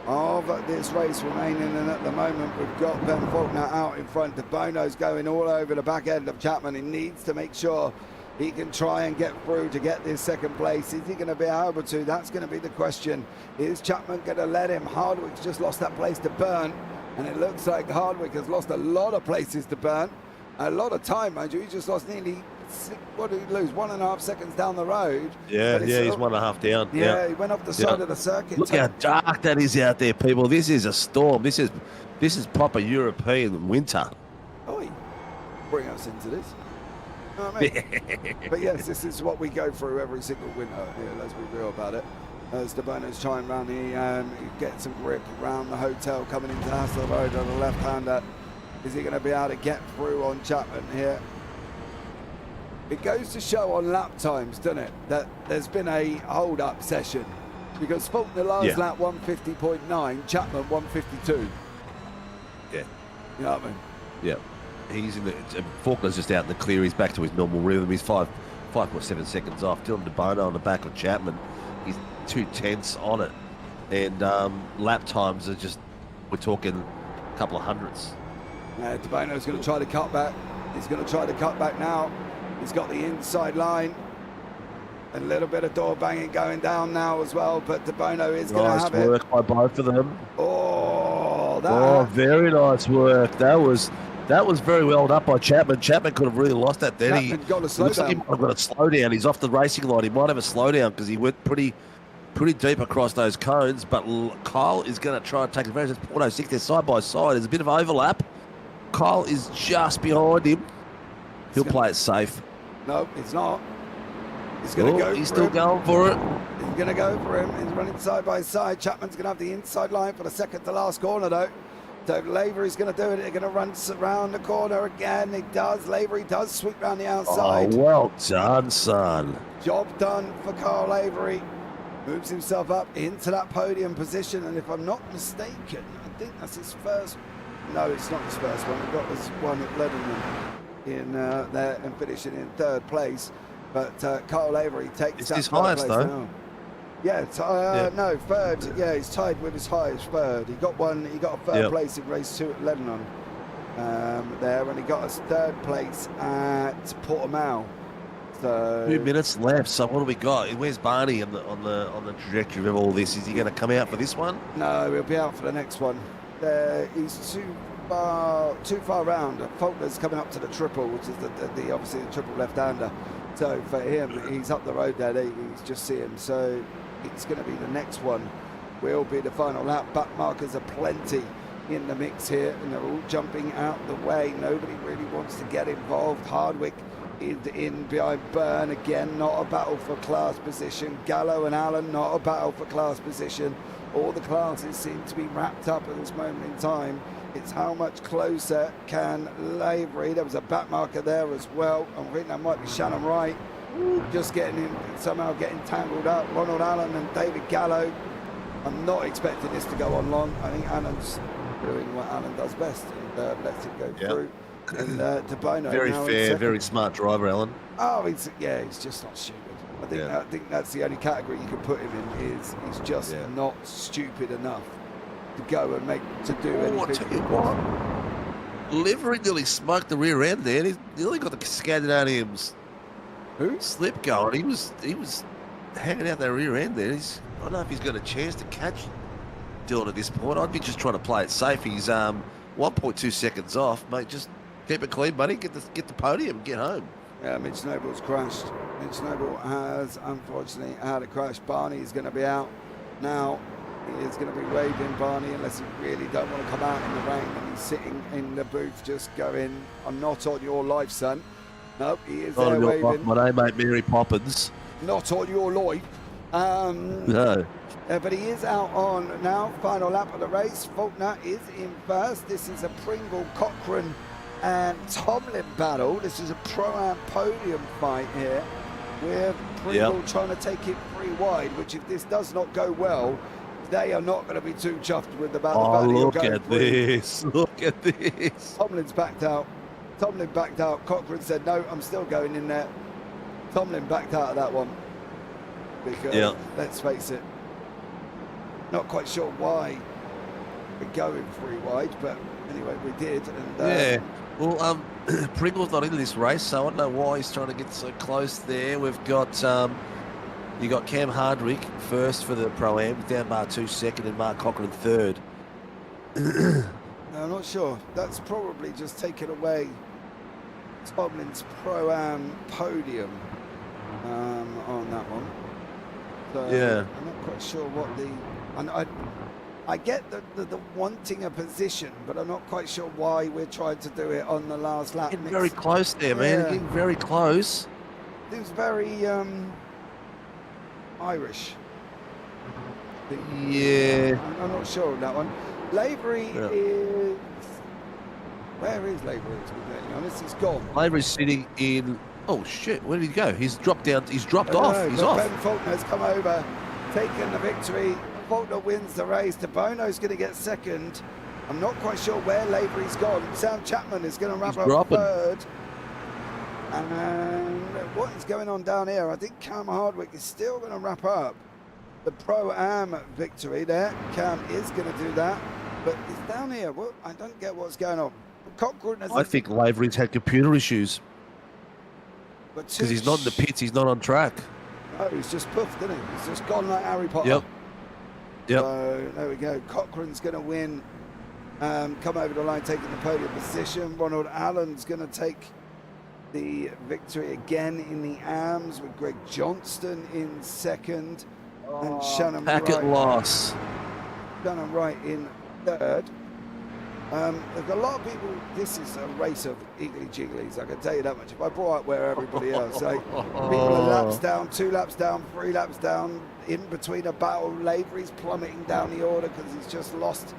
of this race remaining, and at the moment we've got Ben Faulkner out in front. De Bono's going all over the back end of Chapman. He needs to make sure he can try and get through to get this second place. Is he going to be able to? That's going to be the question. Is Chapman going to let him? Hardwick's just lost that place to burn, and it looks like Hardwick has lost a lot of places to burn. A lot of time, mind you. He just lost nearly what did he lose? 1.5 seconds down the road. Yeah, But yeah, he's 1.5 down. Yeah, he went off the side of the circuit. Look how dark that is out there, people. This is a storm. This is proper European winter. Oi, bring us into this. You know what I mean? But yes, this is what we go through every single winter here, let's be real about it. As the bonus trying round, he gets some grip around the hotel coming into Hassel Road on the left-hander. Is he going to be able to get through on Chapman here? It goes to show on lap times, doesn't it, that there's been a hold-up session. Because Faulkner last lap 150.9, Chapman 152. Yeah. You know what I mean? Yeah. He's in the Faulkner's just out in the clear. He's back to his normal rhythm. He's 5.7 seconds off. Dylan DeBono on the back of Chapman. He's 2/10 on it, and lap times are just, we're talking a couple of hundreds. DeBono's going to try to cut back. He's going to try to cut back now. He's got the inside line. A little bit of door banging going down now as well, but DeBono is going to have it. Nice work by both of them. Oh, very nice work. That was very well done by Chapman. Chapman could have really lost that then. Chapman got a slowdown. Looks like he might have got a slowdown. He's off the racing line. He might have a slowdown because he went pretty deep across those cones, but Kyle is going to try and take advantage. It's 0.06. They're side by side. There's a bit of overlap. Kyle is just behind him. He'll play it safe. No, he's not. He's going to go. He's still going for it. He's going to go for him. He's running side by side. Chapman's going to have the inside line for the second to last corner, though. So Lavery's going to do it. They're going to run around the corner again. He does. Lavery does sweep round the outside. Oh, well done, son. Job done for Carl Lavery. Moves himself up into that podium position. And if I'm not mistaken, I think that's his first. No, it's not his first one. He got his one at Lebanon in there and finishing in third place. But Carl Lavery takes it's that his highest, place though. now. Yeah, no, third. Yeah, he's tied with his highest third. He got a third place in race 2 at Lebanon there, and he got his third place at Portimao. So 2 minutes left. So what do we got? Where's Barney on the trajectory of all this? Is he going to come out for this one? No, he'll be out for the next one. He's too far round. Faulkner's coming up to the triple, which is the obviously the triple left-hander. So for him, he's up the road there. He's just seeing. So it's going to be the next one. Will be the final lap. Back markers are plenty in the mix here, and they're all jumping out the way. Nobody really wants to get involved. Hardwick in behind Byrne again. Not a battle for class position. Gallo and Allen, not a battle for class position. All the classes seem to be wrapped up at this moment in time. It's how much closer can Lavery. There was a back marker there as well. I think that might be Shannon Wright. Just somehow getting tangled up. Ronald Allen and David Gallo. I'm not expecting this to go on long. I think Allen's doing what Allen does best and lets it go through. And DeBono. Very fair, very smart driver, Allen. Oh, he's just not stupid. I think that's the only category you can put him in. Is he's just not stupid enough to go and do anything. I tell you what, Livery nearly smoked the rear end there. He nearly got the Scandinavian's slip going. He was hanging out that rear end there. I don't know if he's got a chance to catch Dylan at this point. I'd be just trying to play it safe. He's 1.2 seconds off, mate. Just keep it clean, buddy. Get the podium, get home. Yeah, Mitch Noble's crashed. Mitch Noble has unfortunately had a crash. Barney is going to be out now. He is going to be waving Barney unless he really don't want to come out in the rain, and he's sitting in the booth just going, "I'm not on your life, son." Nope, he is there waving. My name ain't Mary Poppins. Not on your life. No. But he is out on now. Final lap of the race. Faulkner is in first. This is a Pringle, Cochrane and Tomlin battle. This is a Pro-Am podium fight here, with Pringle trying to take it 3 wide, which if this does not go well, they are not going to be too chuffed with the battle. Look at this. Look at this. Tomlin's backed out. Tomlin backed out. Cochrane said, no, I'm still going in there. Tomlin backed out of that one. Because, let's face it, not quite sure why we're going 3 wide, but anyway, we did. And, well, Pringle's not in this race, so I don't know why he's trying to get so close there. We've got you got Cam Hardwick first for the Pro-Am, down bar 2 second, and Mark Cochrane third. I'm not sure. That's probably just taken away Tomlin's Pro-Am podium on that one. So Yeah. I'm not quite sure what the... And I get the wanting a position, but I'm not quite sure why we're trying to do it on the last lap. Getting very close there, man. Yeah. Getting very close. Seems very Irish. Yeah. I'm not sure on that one. Lavery is... Where is Lavery, to be completely honest? He's gone. Lavery's sitting in... Oh, shit. Where did he go? He's dropped down. He's dropped off. He's off. Ben Faulkner's come over, taken the victory. Faulkner wins the race. De Bono's going to get second. I'm not quite sure where Lavery's gone. Sam Chapman is going to wrap up third. And what is going on down here? I think Cam Hardwick is still going to wrap up the Pro-Am victory there. Cam is going to do that. But it's down here. Well, I don't get what's going on. Cochrane has... I think Lavery's had computer issues. Because he's not in the pits. He's not on track. Oh, he's just puffed, didn't he? He's just gone like Harry Potter. Yep. So there we go. Cochrane's going to win. Come over the line, taking the podium position. Ronald Allen's going to take the victory again in the AMs with Greg Johnston in second. And Shannon Packet Wright. loss. Shannon Wright in third. There's a lot of people, this is a race of eagly jigglies, I can tell you that much. If I brought up where everybody else, people are laps down, 2 laps down, 3 laps down, in between a battle. Lavery's plummeting down the order because he's just lost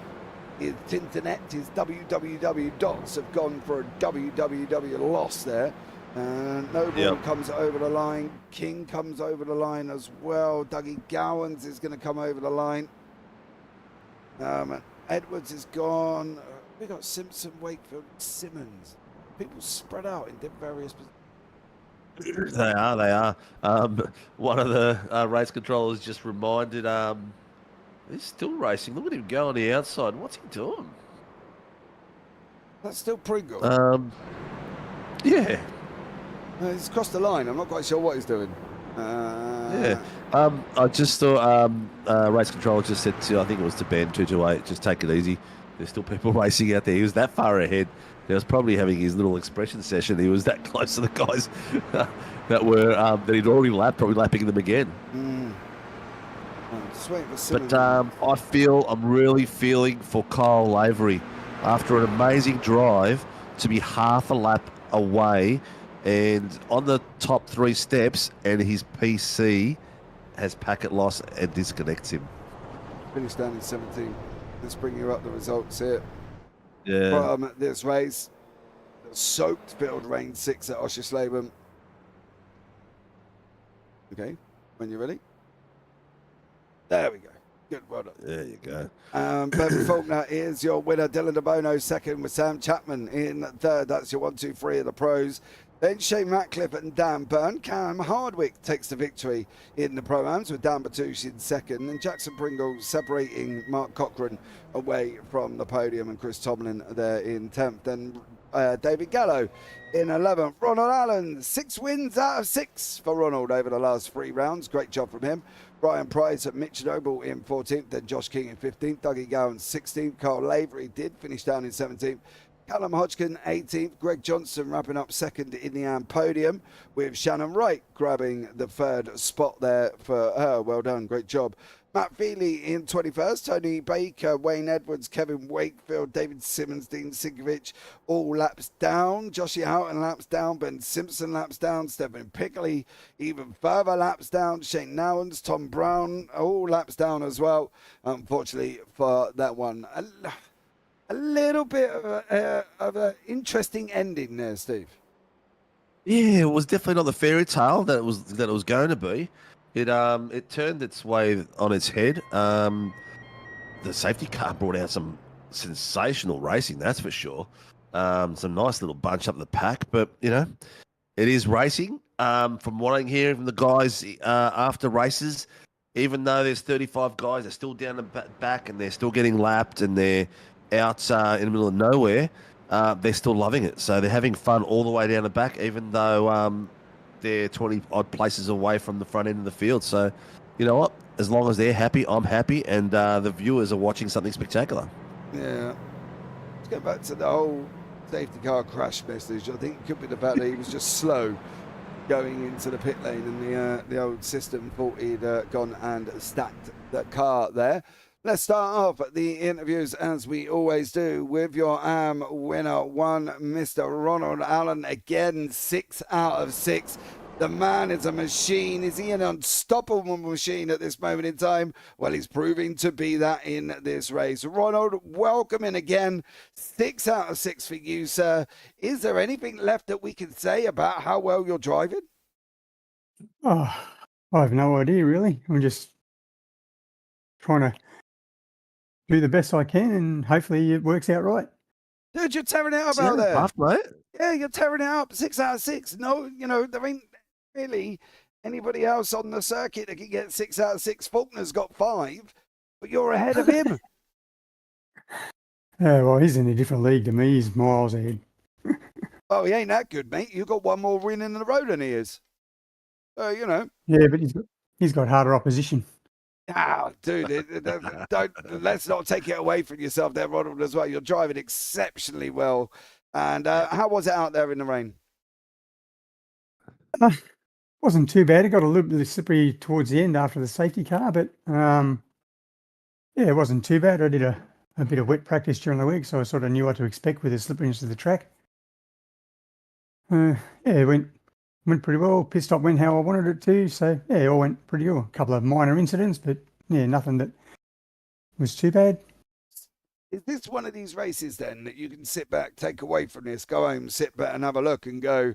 his Tinternet, his www dots have gone for a www loss there. Noble comes over the line, King comes over the line as well, Dougie Gowans is going to come over the line. Edwards is gone. We got Simpson, Wakefield, Simmons. People spread out in various positions. They are. One of the race controllers just reminded, he's still racing. Look at him go on the outside. What's he doing? That's still Pringle. Yeah. He's crossed the line. I'm not quite sure what he's doing. Yeah. I just thought race controller just said to, I think it was to Ben 228, just take it easy. There's still people racing out there. He was that far ahead. He was probably having his little expression session. He was that close to the guys that were that he'd already lapped, probably lapping them again. But I'm really feeling for Kyle Lavery after an amazing drive to be half a lap away and on the top 3 steps, and his PC has packet loss and disconnects him. Finished down in 17. Let's bring you up the results here. Yeah. From this race, the soaked field range 6 at Oschersleben. Okay, when you're ready. There we go. Good, well done. There you go. Ben Faulkner is your winner. Dylan De Bono second with Sam Chapman in third. That's your 1, 2, 3 of the pros. Then Shane Ratcliffe and Dan Byrne. Cam Hardwick takes the victory in the Pro-Ams with Dan Batush in second. And Jackson Pringle separating Mark Cochrane away from the podium and Chris Tomlin there in 10th. Then David Gallo in 11th. Ronald Allen, 6 wins out of 6 for Ronald over the last 3 rounds. Great job from him. Brian Price at Mitch Noble in 14th. Then Josh King in 15th. Dougie Gowan 16th. Carl Lavery did finish down in 17th. Callum Hodgkin 18th, Greg Johnson wrapping up second in the AM podium with Shannon Wright grabbing the 3rd spot there for her. Well done, great job. Matt Feely in 21st, Tony Baker, Wayne Edwards, Kevin Wakefield, David Simmons, Dean Sinkovic, all laps down. Joshie Houghton laps down, Ben Simpson laps down, Stephen Pickley even further laps down, Shane Nowens, Tom Brown, all laps down as well, unfortunately for that one. A little bit of an interesting ending there, Steve. Yeah, it was definitely not the fairy tale that it was going to be. It turned its way on its head. The safety car brought out some sensational racing, that's for sure. Some nice little bunch up the pack, but you know, it is racing. From what I'm hearing from the guys after races, even though there's 35 guys, they're still down the back and they're still getting lapped and they're out in the middle of nowhere, they're still loving it. So they're having fun all the way down the back, even though they're 20 odd places away from the front end of the field. So, you know what? As long as they're happy, I'm happy, and the viewers are watching something spectacular. Yeah. Let's go back to the whole safety car crash message. I think it could be the fact that he was just slow going into the pit lane, and the old system thought he'd gone and stacked the car there. Let's start off the interviews as we always do with your winner one, Mr. Ronald Allen. Again, 6 out of 6. The man is a machine. Is he an unstoppable machine at this moment in time? Well, he's proving to be that in this race. Ronald, welcome in again. 6 out of 6 for you, sir. Is there anything left that we can say about how well you're driving? Oh, I have no idea, really. I'm just trying to do the best I can, and hopefully it works out right. Dude, you're tearing it up out there. Tough, mate. Yeah, you're tearing it up. 6 out of 6. No, there ain't really anybody else on the circuit that can get 6 out of 6. Faulkner's got 5, but you're ahead of him. Well, he's in a different league to me. He's miles ahead. Oh, he ain't that good, mate. You've got one more win in the road than he is. Yeah, but he's got harder opposition. Ah, dude, let's not take it away from yourself there, Ronald, as well. You're driving exceptionally well. And how was it out there in the rain? Wasn't too bad. It got a little bit slippery towards the end after the safety car, but yeah, it wasn't too bad. I did a bit of wet practice during the week, so I sort of knew what to expect with the slipperiness of the track. Yeah, it went pretty well. Pit stop went how I wanted it to, so yeah, it all went pretty well. A couple of minor incidents, but yeah, nothing that was too bad. Is this one of these races then that you can sit back, take away from this, go home, sit back and have a look and go,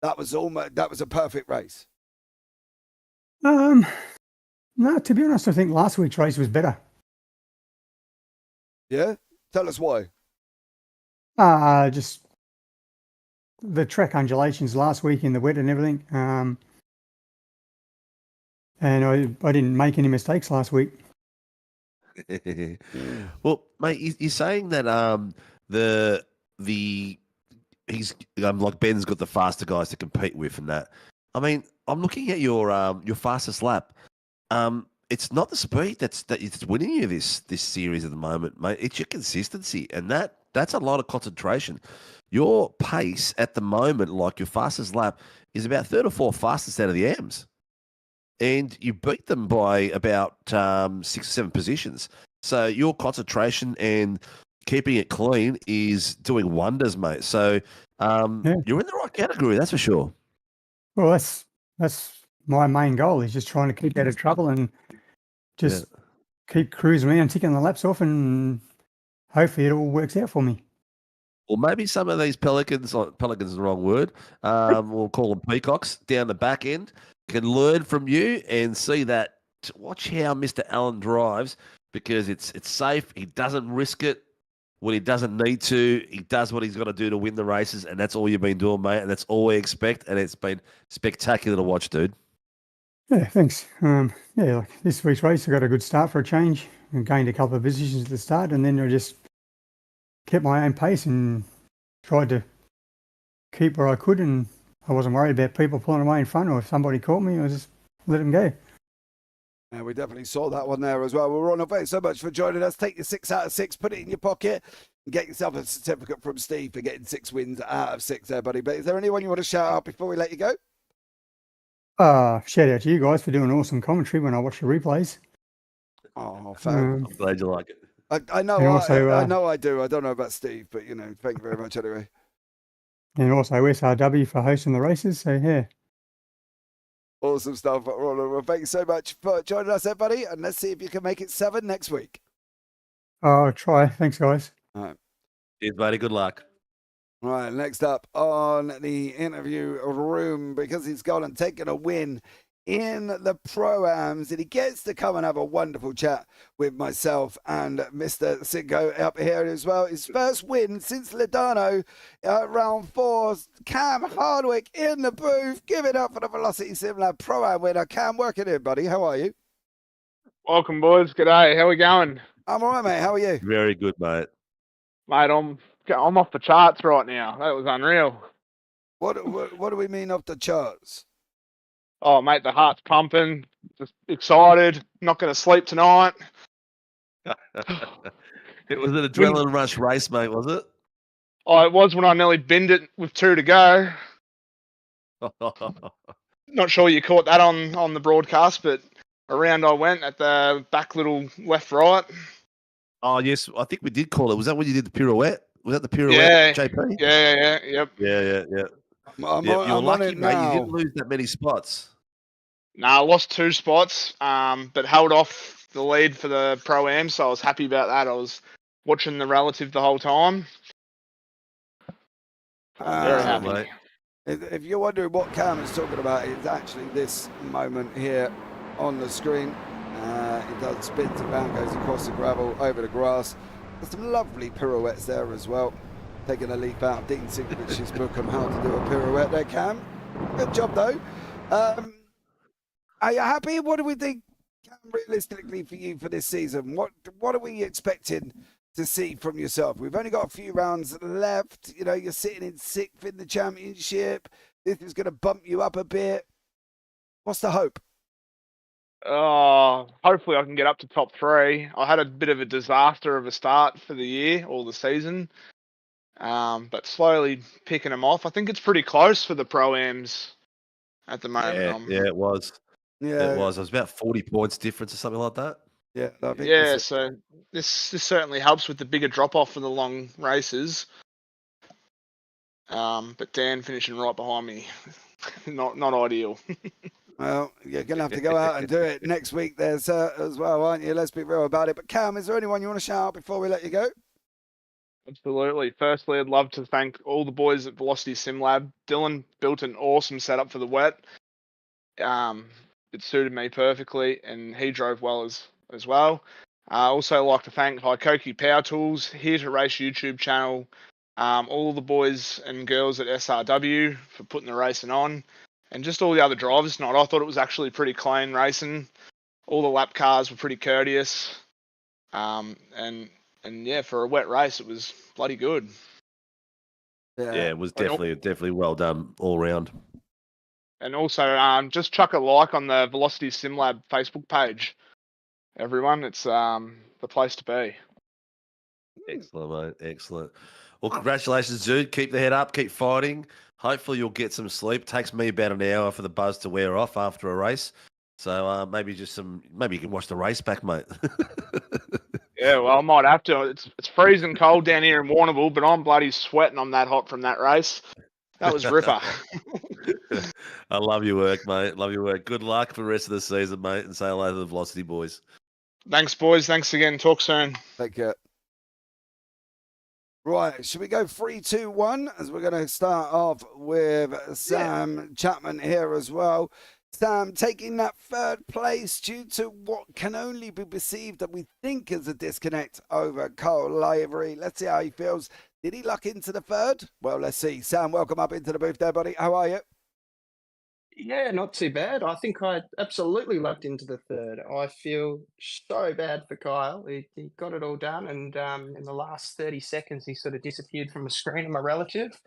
that was a perfect race? No, to be honest, I think last week's race was better. Yeah? Tell us why. Just the track undulations last week in the wet and everything. And I didn't make any mistakes last week. Well, mate, you're saying that he's like Ben's got the faster guys to compete with and that. I mean, I'm looking at your fastest lap. It's not the speed that's winning you this series at the moment, mate. It's your consistency, and that's a lot of concentration. Your pace at the moment, like your fastest lap, is about third or fourth fastest out of the AMs. And you beat them by about 6 or 7 positions. So your concentration and keeping it clean is doing wonders, mate. So you're in the right category, that's for sure. Well, that's my main goal, is just trying to keep out of trouble and just keep cruising around, ticking the laps off, and hopefully it all works out for me. Or maybe some of these pelicans is the wrong word, we'll call them peacocks, down the back end, can learn from you and see that. Watch how Mr. Allen drives, because it's safe. He doesn't risk it when he doesn't need to. He does what he's got to do to win the races, and that's all you've been doing, mate, and that's all we expect, and it's been spectacular to watch, dude. Yeah, thanks. Like this week's race, I got a good start for a change and gained a couple of positions at the start, and then I just kept my own pace and tried to keep where I could, and I wasn't worried about people pulling away in front, or if somebody caught me, I just let them go. Yeah, we definitely saw that one there as well. Well, Ronald, thanks so much for joining us. Take your 6 out of 6, put it in your pocket, and get yourself a certificate from Steve for getting 6 wins out of 6 there, buddy. But is there anyone you want to shout out before we let you go? Shout out to you guys for doing awesome commentary when I watch the replays. Oh, I'm glad you like it. I know. I know I do. I don't know about Steve, but thank you very much anyway. And also SRW for hosting the races. So yeah. Awesome stuff, Ronald. Well, thank you so much for joining us, everybody, and let's see if you can make it 7 next week. I'll try. Thanks, guys. All right. Cheers, buddy. Good luck. All right, next up on the interview room, because he's gone and taken a win in the Pro-Ams, and he gets to come and have a wonderful chat with myself and Mr. Sinko up here as well. His first win since Ladano, round 4. Cam Hardwick in the booth. Give it up for the Velocity Simlab Pro-Am winner. Cam, working in, buddy. How are you? Welcome, boys. G'day. How we going? I'm all right, mate. How are you? Very good, mate. Mate, I'm off the charts right now. That was unreal. What do we mean off the charts? Oh, mate, the heart's pumping. Just excited. Not going to sleep tonight. It was an adrenaline rush race, mate, was it? Oh, it was when I nearly binned it with 2 to go. Not sure you caught that on the broadcast, but around I went at the back little left-right. Oh, yes, I think we did call it. Was that when you did the pirouette? Was that the pirouette, JP? Yep. Yeah. I'm You were on lucky, it mate. You now. didn't lose that many spots. Nah, I lost 2 spots, but held off the lead for the Pro-Am, so I was happy about that. I was watching the relative the whole time. Very happy. Mate. If you're wondering what Cam is talking about, it's actually this moment here on the screen. It does spins around, goes across the gravel, over the grass. There's some lovely pirouettes there as well. Taking a leaf out of Dean Sinkovic's book on how to do a pirouette there, Cam. Good job, though. Are you happy? What do we think, Cam, realistically for you for this season? What are we expecting to see from yourself? We've only got a few rounds left. You know, you're sitting in 6th in the championship. This is going to bump you up a bit. What's the hope? Hopefully I can get up to top 3. I had a bit of a disaster of a start for the year or the season, but slowly picking them off. I think it's pretty close for the Pro-Ams at the moment. Yeah, it was. Yeah, it was. It was about 40 points difference or something like that. Yeah, I think yeah. So this certainly helps with the bigger drop off for the long races. But Dan finishing right behind me, not ideal. Well, you're going to have to go out and do it next week there, sir, as well, aren't you? Let's be real about it. But Cam, is there anyone you want to shout out before we let you go? Absolutely. Firstly, I'd love to thank all the boys at Velocity Sim Lab. Dylan built an awesome setup for the wet. It suited me perfectly, and he drove well as well. I also like to thank Haikoki Power Tools, Here to Race YouTube channel, all the boys and girls at SRW for putting the racing on, and just all the other drivers tonight. I thought it was actually pretty clean racing. All the lap cars were pretty courteous. And yeah, for a wet race, it was bloody good. Yeah, it was definitely well done all round. And also, just chuck a like on the Velocity Sim Lab Facebook page. Everyone, it's the place to be. Excellent, mate. Excellent. Well, congratulations, dude. Keep the head up. Keep fighting. Hopefully, you'll get some sleep. It takes me about an hour for the buzz to wear off after a race. So maybe you can watch the race back, mate. Yeah, well, I might have to. It's freezing cold down here in Warrnambool, but I'm bloody sweating. I'm that hot from that race. That was ripper. I love your work, mate. Love your work. Good luck for the rest of the season, mate, and say hello to the Velocity boys. Thanks, boys. Thanks again. Talk soon. Take care. Right, should we go 3, 2, 1? As we're going to start off with Sam Chapman here as well. Sam taking that 3rd place due to what can only be perceived that we think is a disconnect over Cole Lavery. Let's see how he feels. Did he luck into the 3rd? Well, let's see. Sam, welcome up into the booth there, buddy. How are you? Yeah, not too bad. I think I absolutely lucked into the 3rd. I feel so bad for Kyle. He got it all done, and in the last 30 seconds, he sort of disappeared from the screen of my relative.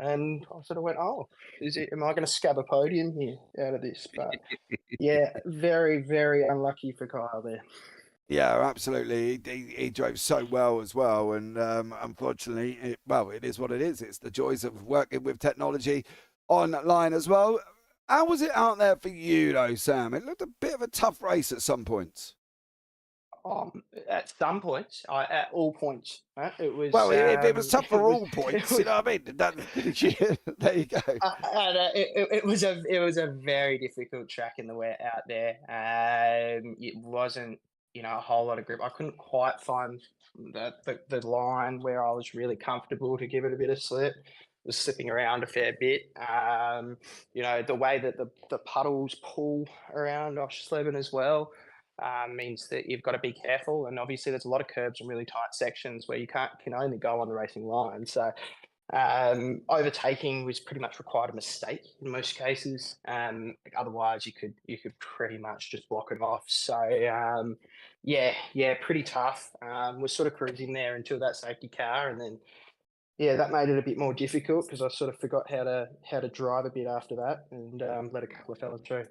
And I sort of went, oh, am I going to scab a podium here out of this? But yeah, very, very unlucky for Kyle there. Yeah, absolutely. He drove so well as well. And unfortunately, it is what it is. It's the joys of working with technology online as well. How was it out there for you, though, Sam? It looked a bit of a tough race at some points. At some points, at all points, right? It was. Well, if it was tough for all points, you know what I mean. There you go. It was a very difficult track in the wet out there. It wasn't, a whole lot of grip. I couldn't quite find the line where I was really comfortable to give it a bit of slip. Was slipping around a fair bit. The way that the puddles pull around Oschersleben as well. Means that you've got to be careful, and obviously there's a lot of curbs and really tight sections where you can only go on the racing line. So overtaking was pretty much required a mistake in most cases. Otherwise, you could pretty much just block it off. So pretty tough. We're sort of cruising there until that safety car, and then that made it a bit more difficult because I sort of forgot how to drive a bit after that, and let a couple of fellas through.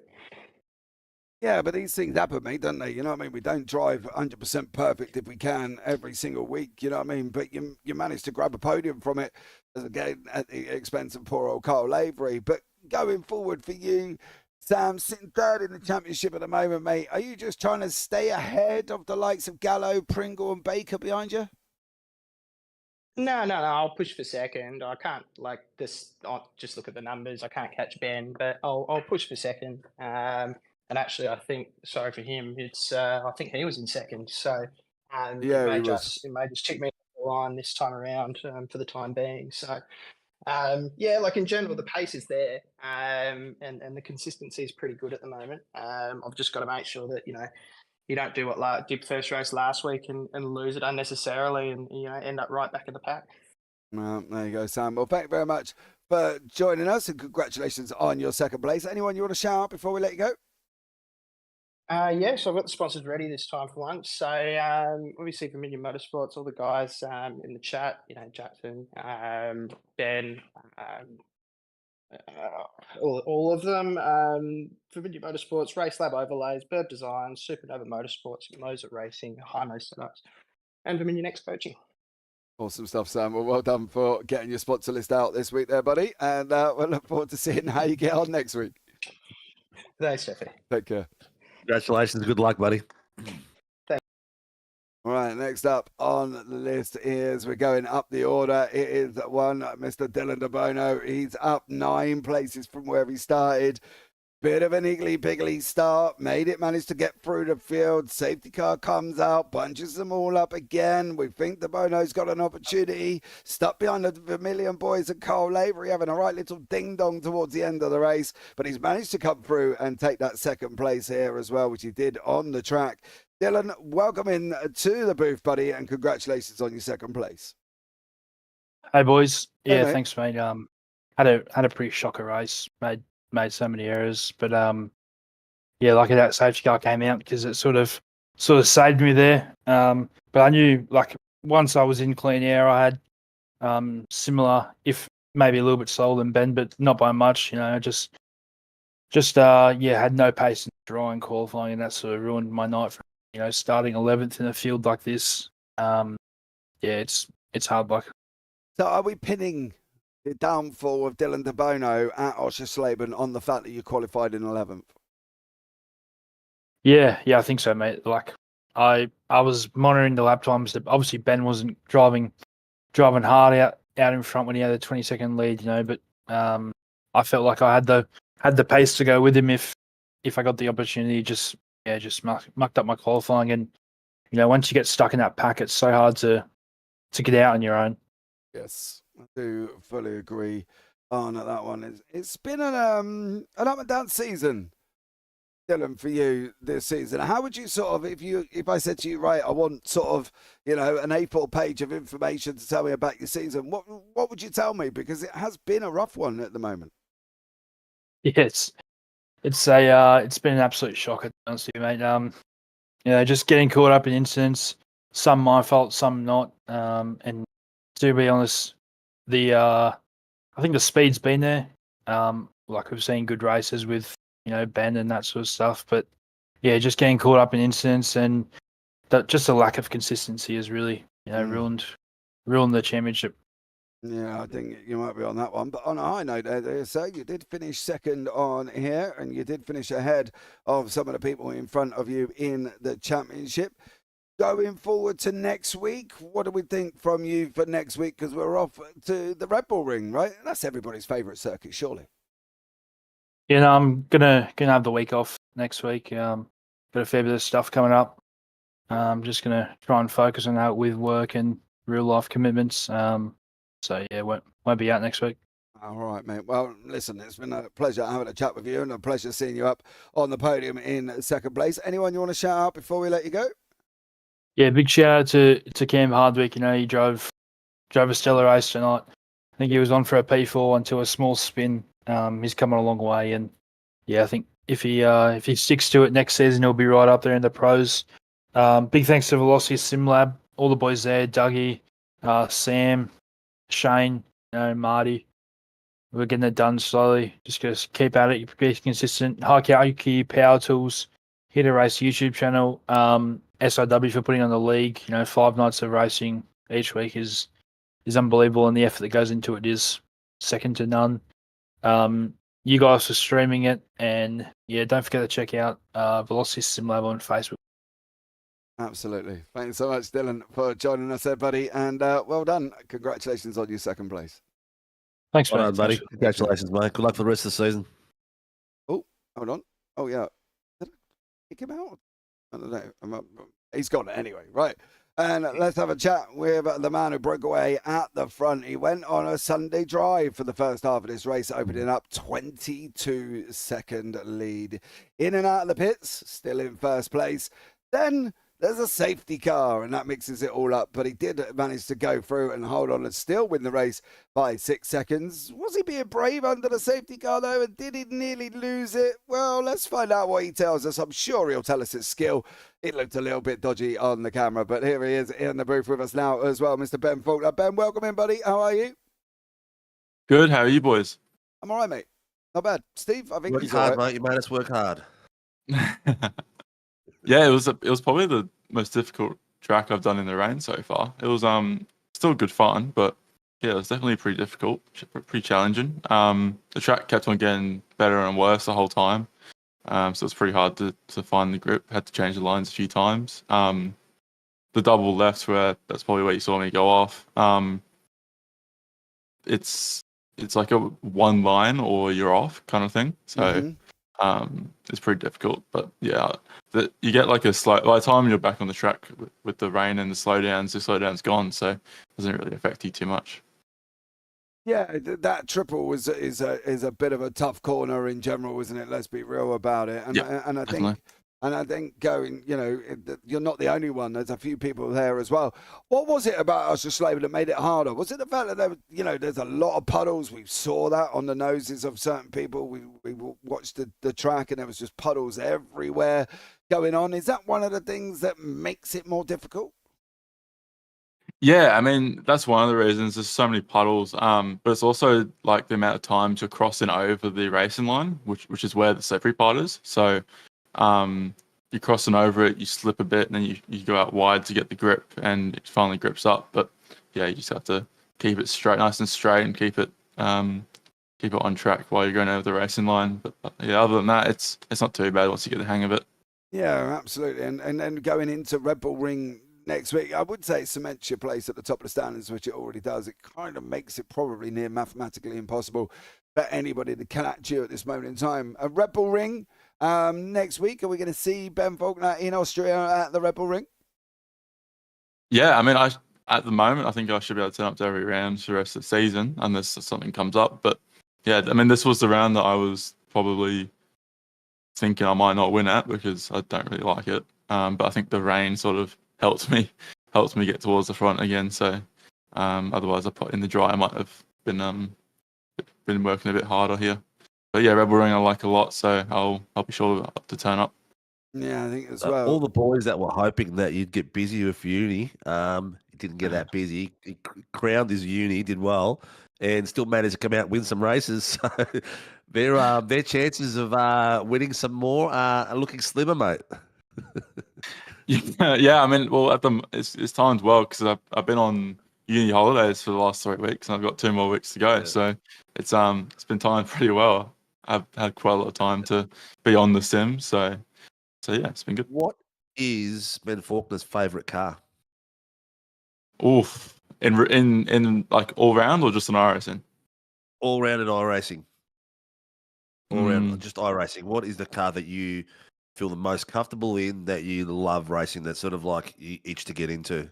Yeah, but these things happen, mate, don't they? You know what I mean? We don't drive 100% perfect if we can every single week, you know what I mean? But you managed to grab a podium from it, again, at the expense of poor old Carl Lavery. But going forward for you, Sam, sitting third in the championship at the moment, mate, are you just trying to stay ahead of the likes of Gallo, Pringle and Baker behind you? No. I'll push for second. I can't like this. I'll just look at the numbers. I can't catch Ben, but I'll push for second. And actually, I think sorry for him. It's I think he was in second. So Yeah, it he may was. just check me off the line this time around for the time being. So yeah, like in general, the pace is there, and the consistency is pretty good at the moment. I've just got to make sure that you don't do what did first race last week and lose it unnecessarily and end up right back in the pack. Well, there you go, Sam. Well, thank you very much for joining us and congratulations on your second place. Anyone you want to shout out before we let you go? Yeah, so I've got the sponsors ready this time for once. So obviously for Minion Motorsports, all the guys in the chat, Jackson, Ben, all of them. For Minion Motorsports, Race Lab Overlays, Burb Design, Supernova Motorsports, Moser Racing, Hino Setups, and Dominion X Coaching. Awesome stuff, Sam. Well done for getting your sponsor list out this week there, buddy. And we'll look forward to seeing how you get on next week. Thanks, Jeffy. Take care. Congratulations. Good luck, buddy. All right, next up on the list is we're going up the order. It is one Mr. Dylan De Bono. He's up 9 places from where he started. Bit of an iggly-piggly start. Managed to get through the field. Safety car comes out, bunches them all up again. We think De Bono's got an opportunity. Stuck behind the Vermilion boys and Carl Lavery, having a right little ding-dong towards the end of the race. But he's managed to come through and take that second place here as well, which he did on the track. Dylan, welcome in to the booth, buddy, and congratulations on your second place. Hey, boys. Yeah, mate. thanks, mate. Had a pretty shocker race. Made so many errors, but yeah, lucky that safety car came out because it sort of saved me there. But I knew like once I was in clean air, I had similar, if maybe a little bit slower than Ben, but not by much. Just had no pace in drawing qualifying, and that sort of ruined my night. From starting 11th in a field like this. Yeah, it's hard luck. So are we pinning the downfall of Dylan De Bono at Oschersleben on the fact that you qualified in 11th? Yeah, I think so, mate. Like I was monitoring the lap times. Obviously, Ben wasn't driving hard out in front when he had a 20-second lead, but I felt like I had the pace to go with him if I got the opportunity. Just mucked up my qualifying, and once you get stuck in that pack, it's so hard to get out on your own. Yes, I do fully agree on that one. It's been an up and down season, Dylan, for you this season. How would you sort of, if I said to you, right, I want sort of, an A4 page of information to tell me about your season, what would you tell me? Because it has been a rough one at the moment. Yeah, it's been an absolute shocker, to be honest with you, mate. Just getting caught up in incidents, some my fault, some not. And to be honest, I think the speed's been there. Like we've seen good races with Ben and that sort of stuff, but yeah, just getting caught up in incidents and just a lack of consistency has really ruined the championship. Yeah, I think you might be on that one. But on a high note there, so you did finish second on here, and you did finish ahead of some of the people in front of you in the championship. Going forward to next week, what do we think from you for next week? Because we're off to the Red Bull Ring, right? That's everybody's favourite circuit, surely. Yeah, I'm gonna have the week off next week. Got a fair bit of stuff coming up. I'm just gonna try and focus on that with work and real life commitments. So yeah, won't be out next week. All right, mate. Well, listen, it's been a pleasure having a chat with you and a pleasure seeing you up on the podium in second place. Anyone you want to shout out before we let you go? Yeah, big shout out to Cam Hardwick. He drove a stellar race tonight. I think he was on for a P4 until a small spin. He's coming a long way, and yeah, I think if he sticks to it next season, he'll be right up there in the pros. Big thanks to Velocity Sim Lab, all the boys there, Dougie, Sam, Shane, Marty. We're getting it done slowly. Just keep at it. Be consistent. High IQ power tools. Hit a Race YouTube channel. SIW for putting on the league. 5 nights of racing each week is unbelievable, and the effort that goes into it is second to none. You guys for streaming it, and don't forget to check out Velocity Sim Lab on Facebook. Absolutely. Thanks so much, Dylan, for joining us there, buddy. And well done. Congratulations on your second place. Thanks, Well man. done, buddy. Congratulations, mate. Good luck for the rest of the season. Oh, hold on. Oh, yeah. Did I kick him out? I don't know. He's gone anyway. Right. And let's have a chat with the man who broke away at the front. He went on a Sunday drive for the first half of this race, opening up 22-second lead. In and out of the pits, still in first place. Then there's a safety car, and that mixes it all up. But he did manage to go through and hold on and still win the race by 6 seconds. Was he being brave under the safety car, though? And did he nearly lose it? Well, let's find out what he tells us. I'm sure he'll tell us his skill. It looked a little bit dodgy on the camera, but here he is in the booth with us now as well, Mr. Ben Faulkner. Ben, welcome in, buddy. How are you? Good. How are you boys? I'm all right, mate. Not bad. Steve, I think Work he's hard, all right. mate. You made us work hard. Yeah, it was probably the most difficult track I've done in the rain so far. It was still good fun, but yeah, it was definitely pretty difficult, pretty challenging. The track kept on getting better and worse the whole time, so it's pretty hard to find the grip. Had to change the lines a few times. The double left, that's probably where you saw me go off. It's like a one line or you're off kind of thing. So it's pretty difficult. But yeah, you get like a slow. By the time you're back on the track with the rain and the slowdown's gone. So it doesn't really affect you too much. Yeah, that triple is a bit of a tough corner in general, isn't it? Let's be real about it. And Yeah, and I definitely. think going, you're not the only one. There's a few people there as well. What was it about Oschersleben that made it harder? Was it the fact that there's a lot of puddles? We saw that on the noses of certain people. We watched the track and there was just puddles everywhere going on. Is that one of the things that makes it more difficult? Yeah, I mean that's one of the reasons. There's so many puddles, but it's also like the amount of times you're crossing over the racing line, which is where the slippery part is. So you're crossing over it, you slip a bit, and then you go out wide to get the grip, and it finally grips up. But yeah, you just have to keep it straight, nice and straight, and keep it on track while you're going over the racing line. But yeah, other than that, it's not too bad once you get the hang of it. Yeah, absolutely. And then going into Red Bull Ring next week, I would say it cements your place at the top of the standings, which it already does. It kind of makes it probably near mathematically impossible for anybody to catch you at this moment in time. A Red Bull Ring next week. Are we going to see Ben Faulkner in Austria at the Red Bull Ring? Yeah, I mean, at the moment, I think I should be able to turn up to every round for the rest of the season, unless something comes up. But yeah, I mean, this was the round that I was probably thinking I might not win at because I don't really like it. But I think the rain sort of helped me get towards the front again. So otherwise, in the dry, I might have been working a bit harder here. But yeah, Red Bull Ring I like a lot, so I'll be sure to turn up. Yeah, I think as well. All the boys that were hoping that you'd get busy with uni, he didn't get that busy. He crowned his uni, did well, and still managed to come out and win some races. So their chances of winning some more are looking slimmer, mate. Yeah, I mean, well, it's timed well because I've been on uni holidays for the last 3 weeks, and I've got 2 more weeks to go. Yeah. So it's been timed pretty well. I've had quite a lot of time to be on the sim, so yeah, it's been good. What is Ben Faulkner's favourite car? Oof, in like all round or just an iRacing? All round in iRacing. All round, just iRacing. What is the car that you feel the most comfortable in, that you love racing, that's sort of like you itch to get into?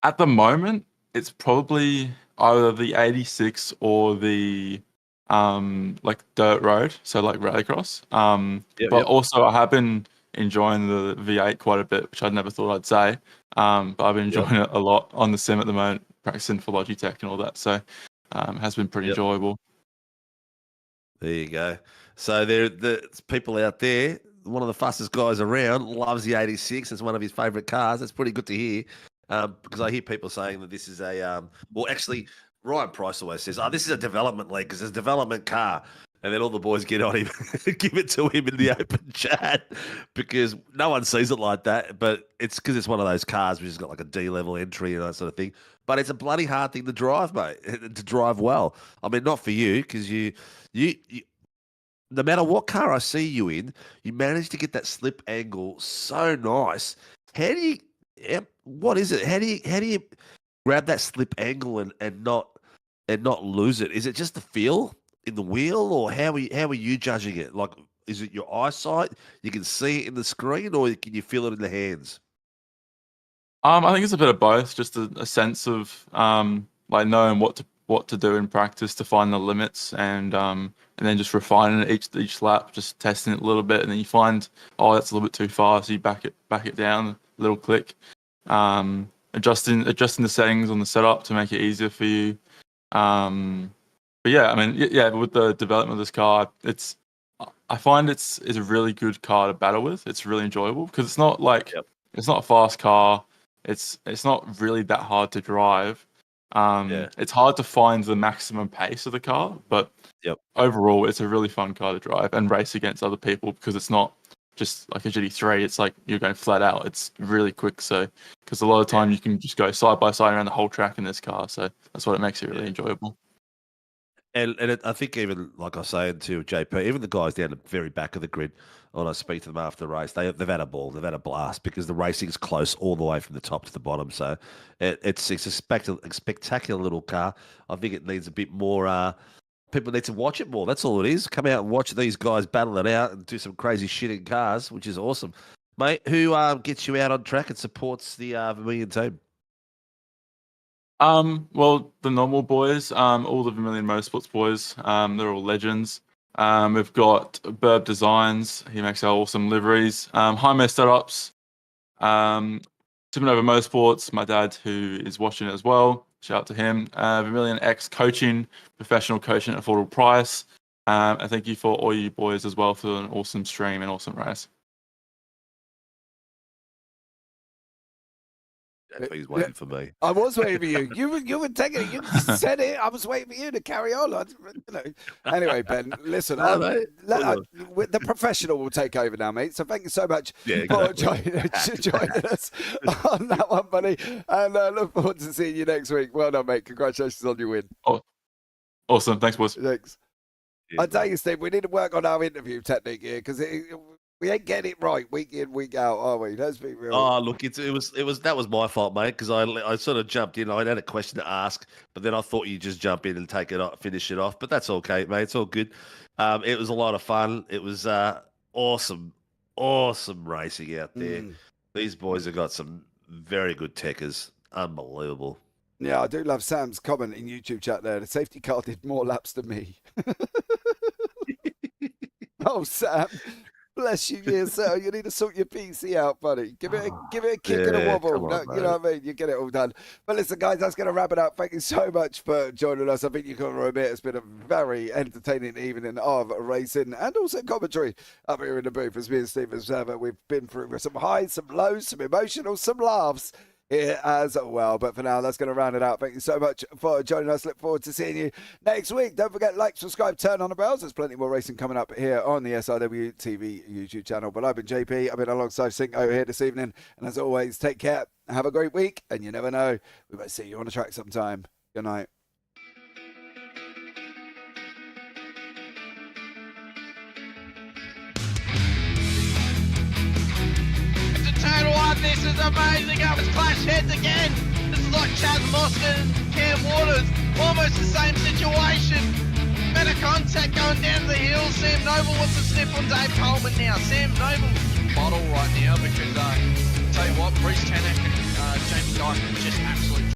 At the moment, it's probably either the 86 or the like dirt road, so like rallycross. But also I have been enjoying the V8 quite a bit, which I'd never thought I'd say. But I've been enjoying it a lot on the sim at the moment, practicing for Logitech and all that. So it has been pretty enjoyable. There you go. So there's people out there. One of the fastest guys around loves the 86. It's one of his favourite cars. That's pretty good to hear. Because I hear people saying that this is a well, actually, Ryan Price always says, "Oh, this is a development league because it's a development car." And then all the boys get on him, give it to him in the open chat because no one sees it like that. But it's because it's one of those cars which has got like a D-level entry and that sort of thing. But it's a bloody hard thing to drive, mate, to drive well. I mean, not for you because you no matter what car I see you in, you manage to get that slip angle so nice. How do you? What is it? How do you grab that slip angle and not lose it? Is it just the feel in the wheel, or how are you judging it? Like, is it your eyesight? You can see it in the screen, or can you feel it in the hands? I think it's a bit of both. Just a sense of like knowing what to do in practice to find the limits, and then just refining it each lap, just testing it a little bit, and then you find, oh, that's a little bit too far, so you back it down a little click. Adjusting the settings on the setup to make it easier for you. But yeah, I mean, yeah, with the development of this car, I find it's a really good car to battle with. It's really enjoyable because it's not like it's not a fast car. It's not really that hard to drive. It's hard to find the maximum pace of the car, but overall, it's a really fun car to drive and race against other people because it's not just like a GT3. It's like you're going flat out. It's really quick. So because a lot of time you can just go side by side around the whole track in this car. So that's what it makes it really enjoyable. And I think even, like I was saying to JP, even the guys down the very back of the grid, when I speak to them after the race, they've had a ball, they've had a blast because the racing's close all the way from the top to the bottom. So it's a spectacular little car. I think it needs a bit more. People need to watch it more. That's all it is. Come out and watch these guys battle it out and do some crazy shit in cars, which is awesome, mate. Who gets you out on track and supports the Vermilion team? Well, the normal boys, all the Vermilion Motorsports boys, they're all legends. We've got Burb Designs, he makes our awesome liveries. Jaime Setups, Supernova Motorsports, my dad who is watching it as well, shout out to him. Vermilion X Coaching, professional coaching at affordable price. And thank you for all you boys as well for an awesome stream and awesome race. He's waiting for me. I was waiting for you. You were taking it. You said it. I was waiting for you to carry on. Anyway, Ben, listen. The professional will take over now, mate. So thank you so much for joining us on that one, buddy. And look forward to seeing you next week. Well done, mate. Congratulations on your win. Oh, awesome. Thanks, boys. Thanks. I tell you, Steve, we need to work on our interview technique here because we ain't getting it right week in, week out, are we? Let's be real. Oh, look, that was my fault, mate, because I sort of jumped in. I had a question to ask, but then I thought you'd just jump in and finish it off. But that's okay, mate. It's all good. It was a lot of fun. It was awesome racing out there. These boys have got some very good techers. Unbelievable. Yeah, I do love Sam's comment in YouTube chat there. The safety car did more laps than me. Oh, Sam. Bless you, dear sir. You need to sort your PC out, buddy. Give it a kick and a wobble. You know what I mean? You get it all done. But listen, guys, that's going to wrap it up. Thank you so much for joining us. I think you can admit it's been a very entertaining evening of racing and also commentary up here in the booth. As me and Steve Observer, we've been through some highs, some lows, some emotional, some laughs here as well. But for now, that's going to round it out. Thank you so much for joining us. Look forward to seeing you next week. Don't forget, like, subscribe, turn on the bells. There's plenty more racing coming up here on the SIW TV YouTube channel. But I've been JP. I've been alongside Sinko here this evening. And as always, take care. Have a great week. And you never know, we might see you on the track sometime. Good night. This is amazing. It was clash heads again. This is like Chaz Mostert and Cam Waters. Almost the same situation. Better contact going down the hill. Sam Noble wants to snip on Dave Coleman now. Sam Noble bottle right now because tell you what, Bruce Tanak and Jamie Dyke just absolutely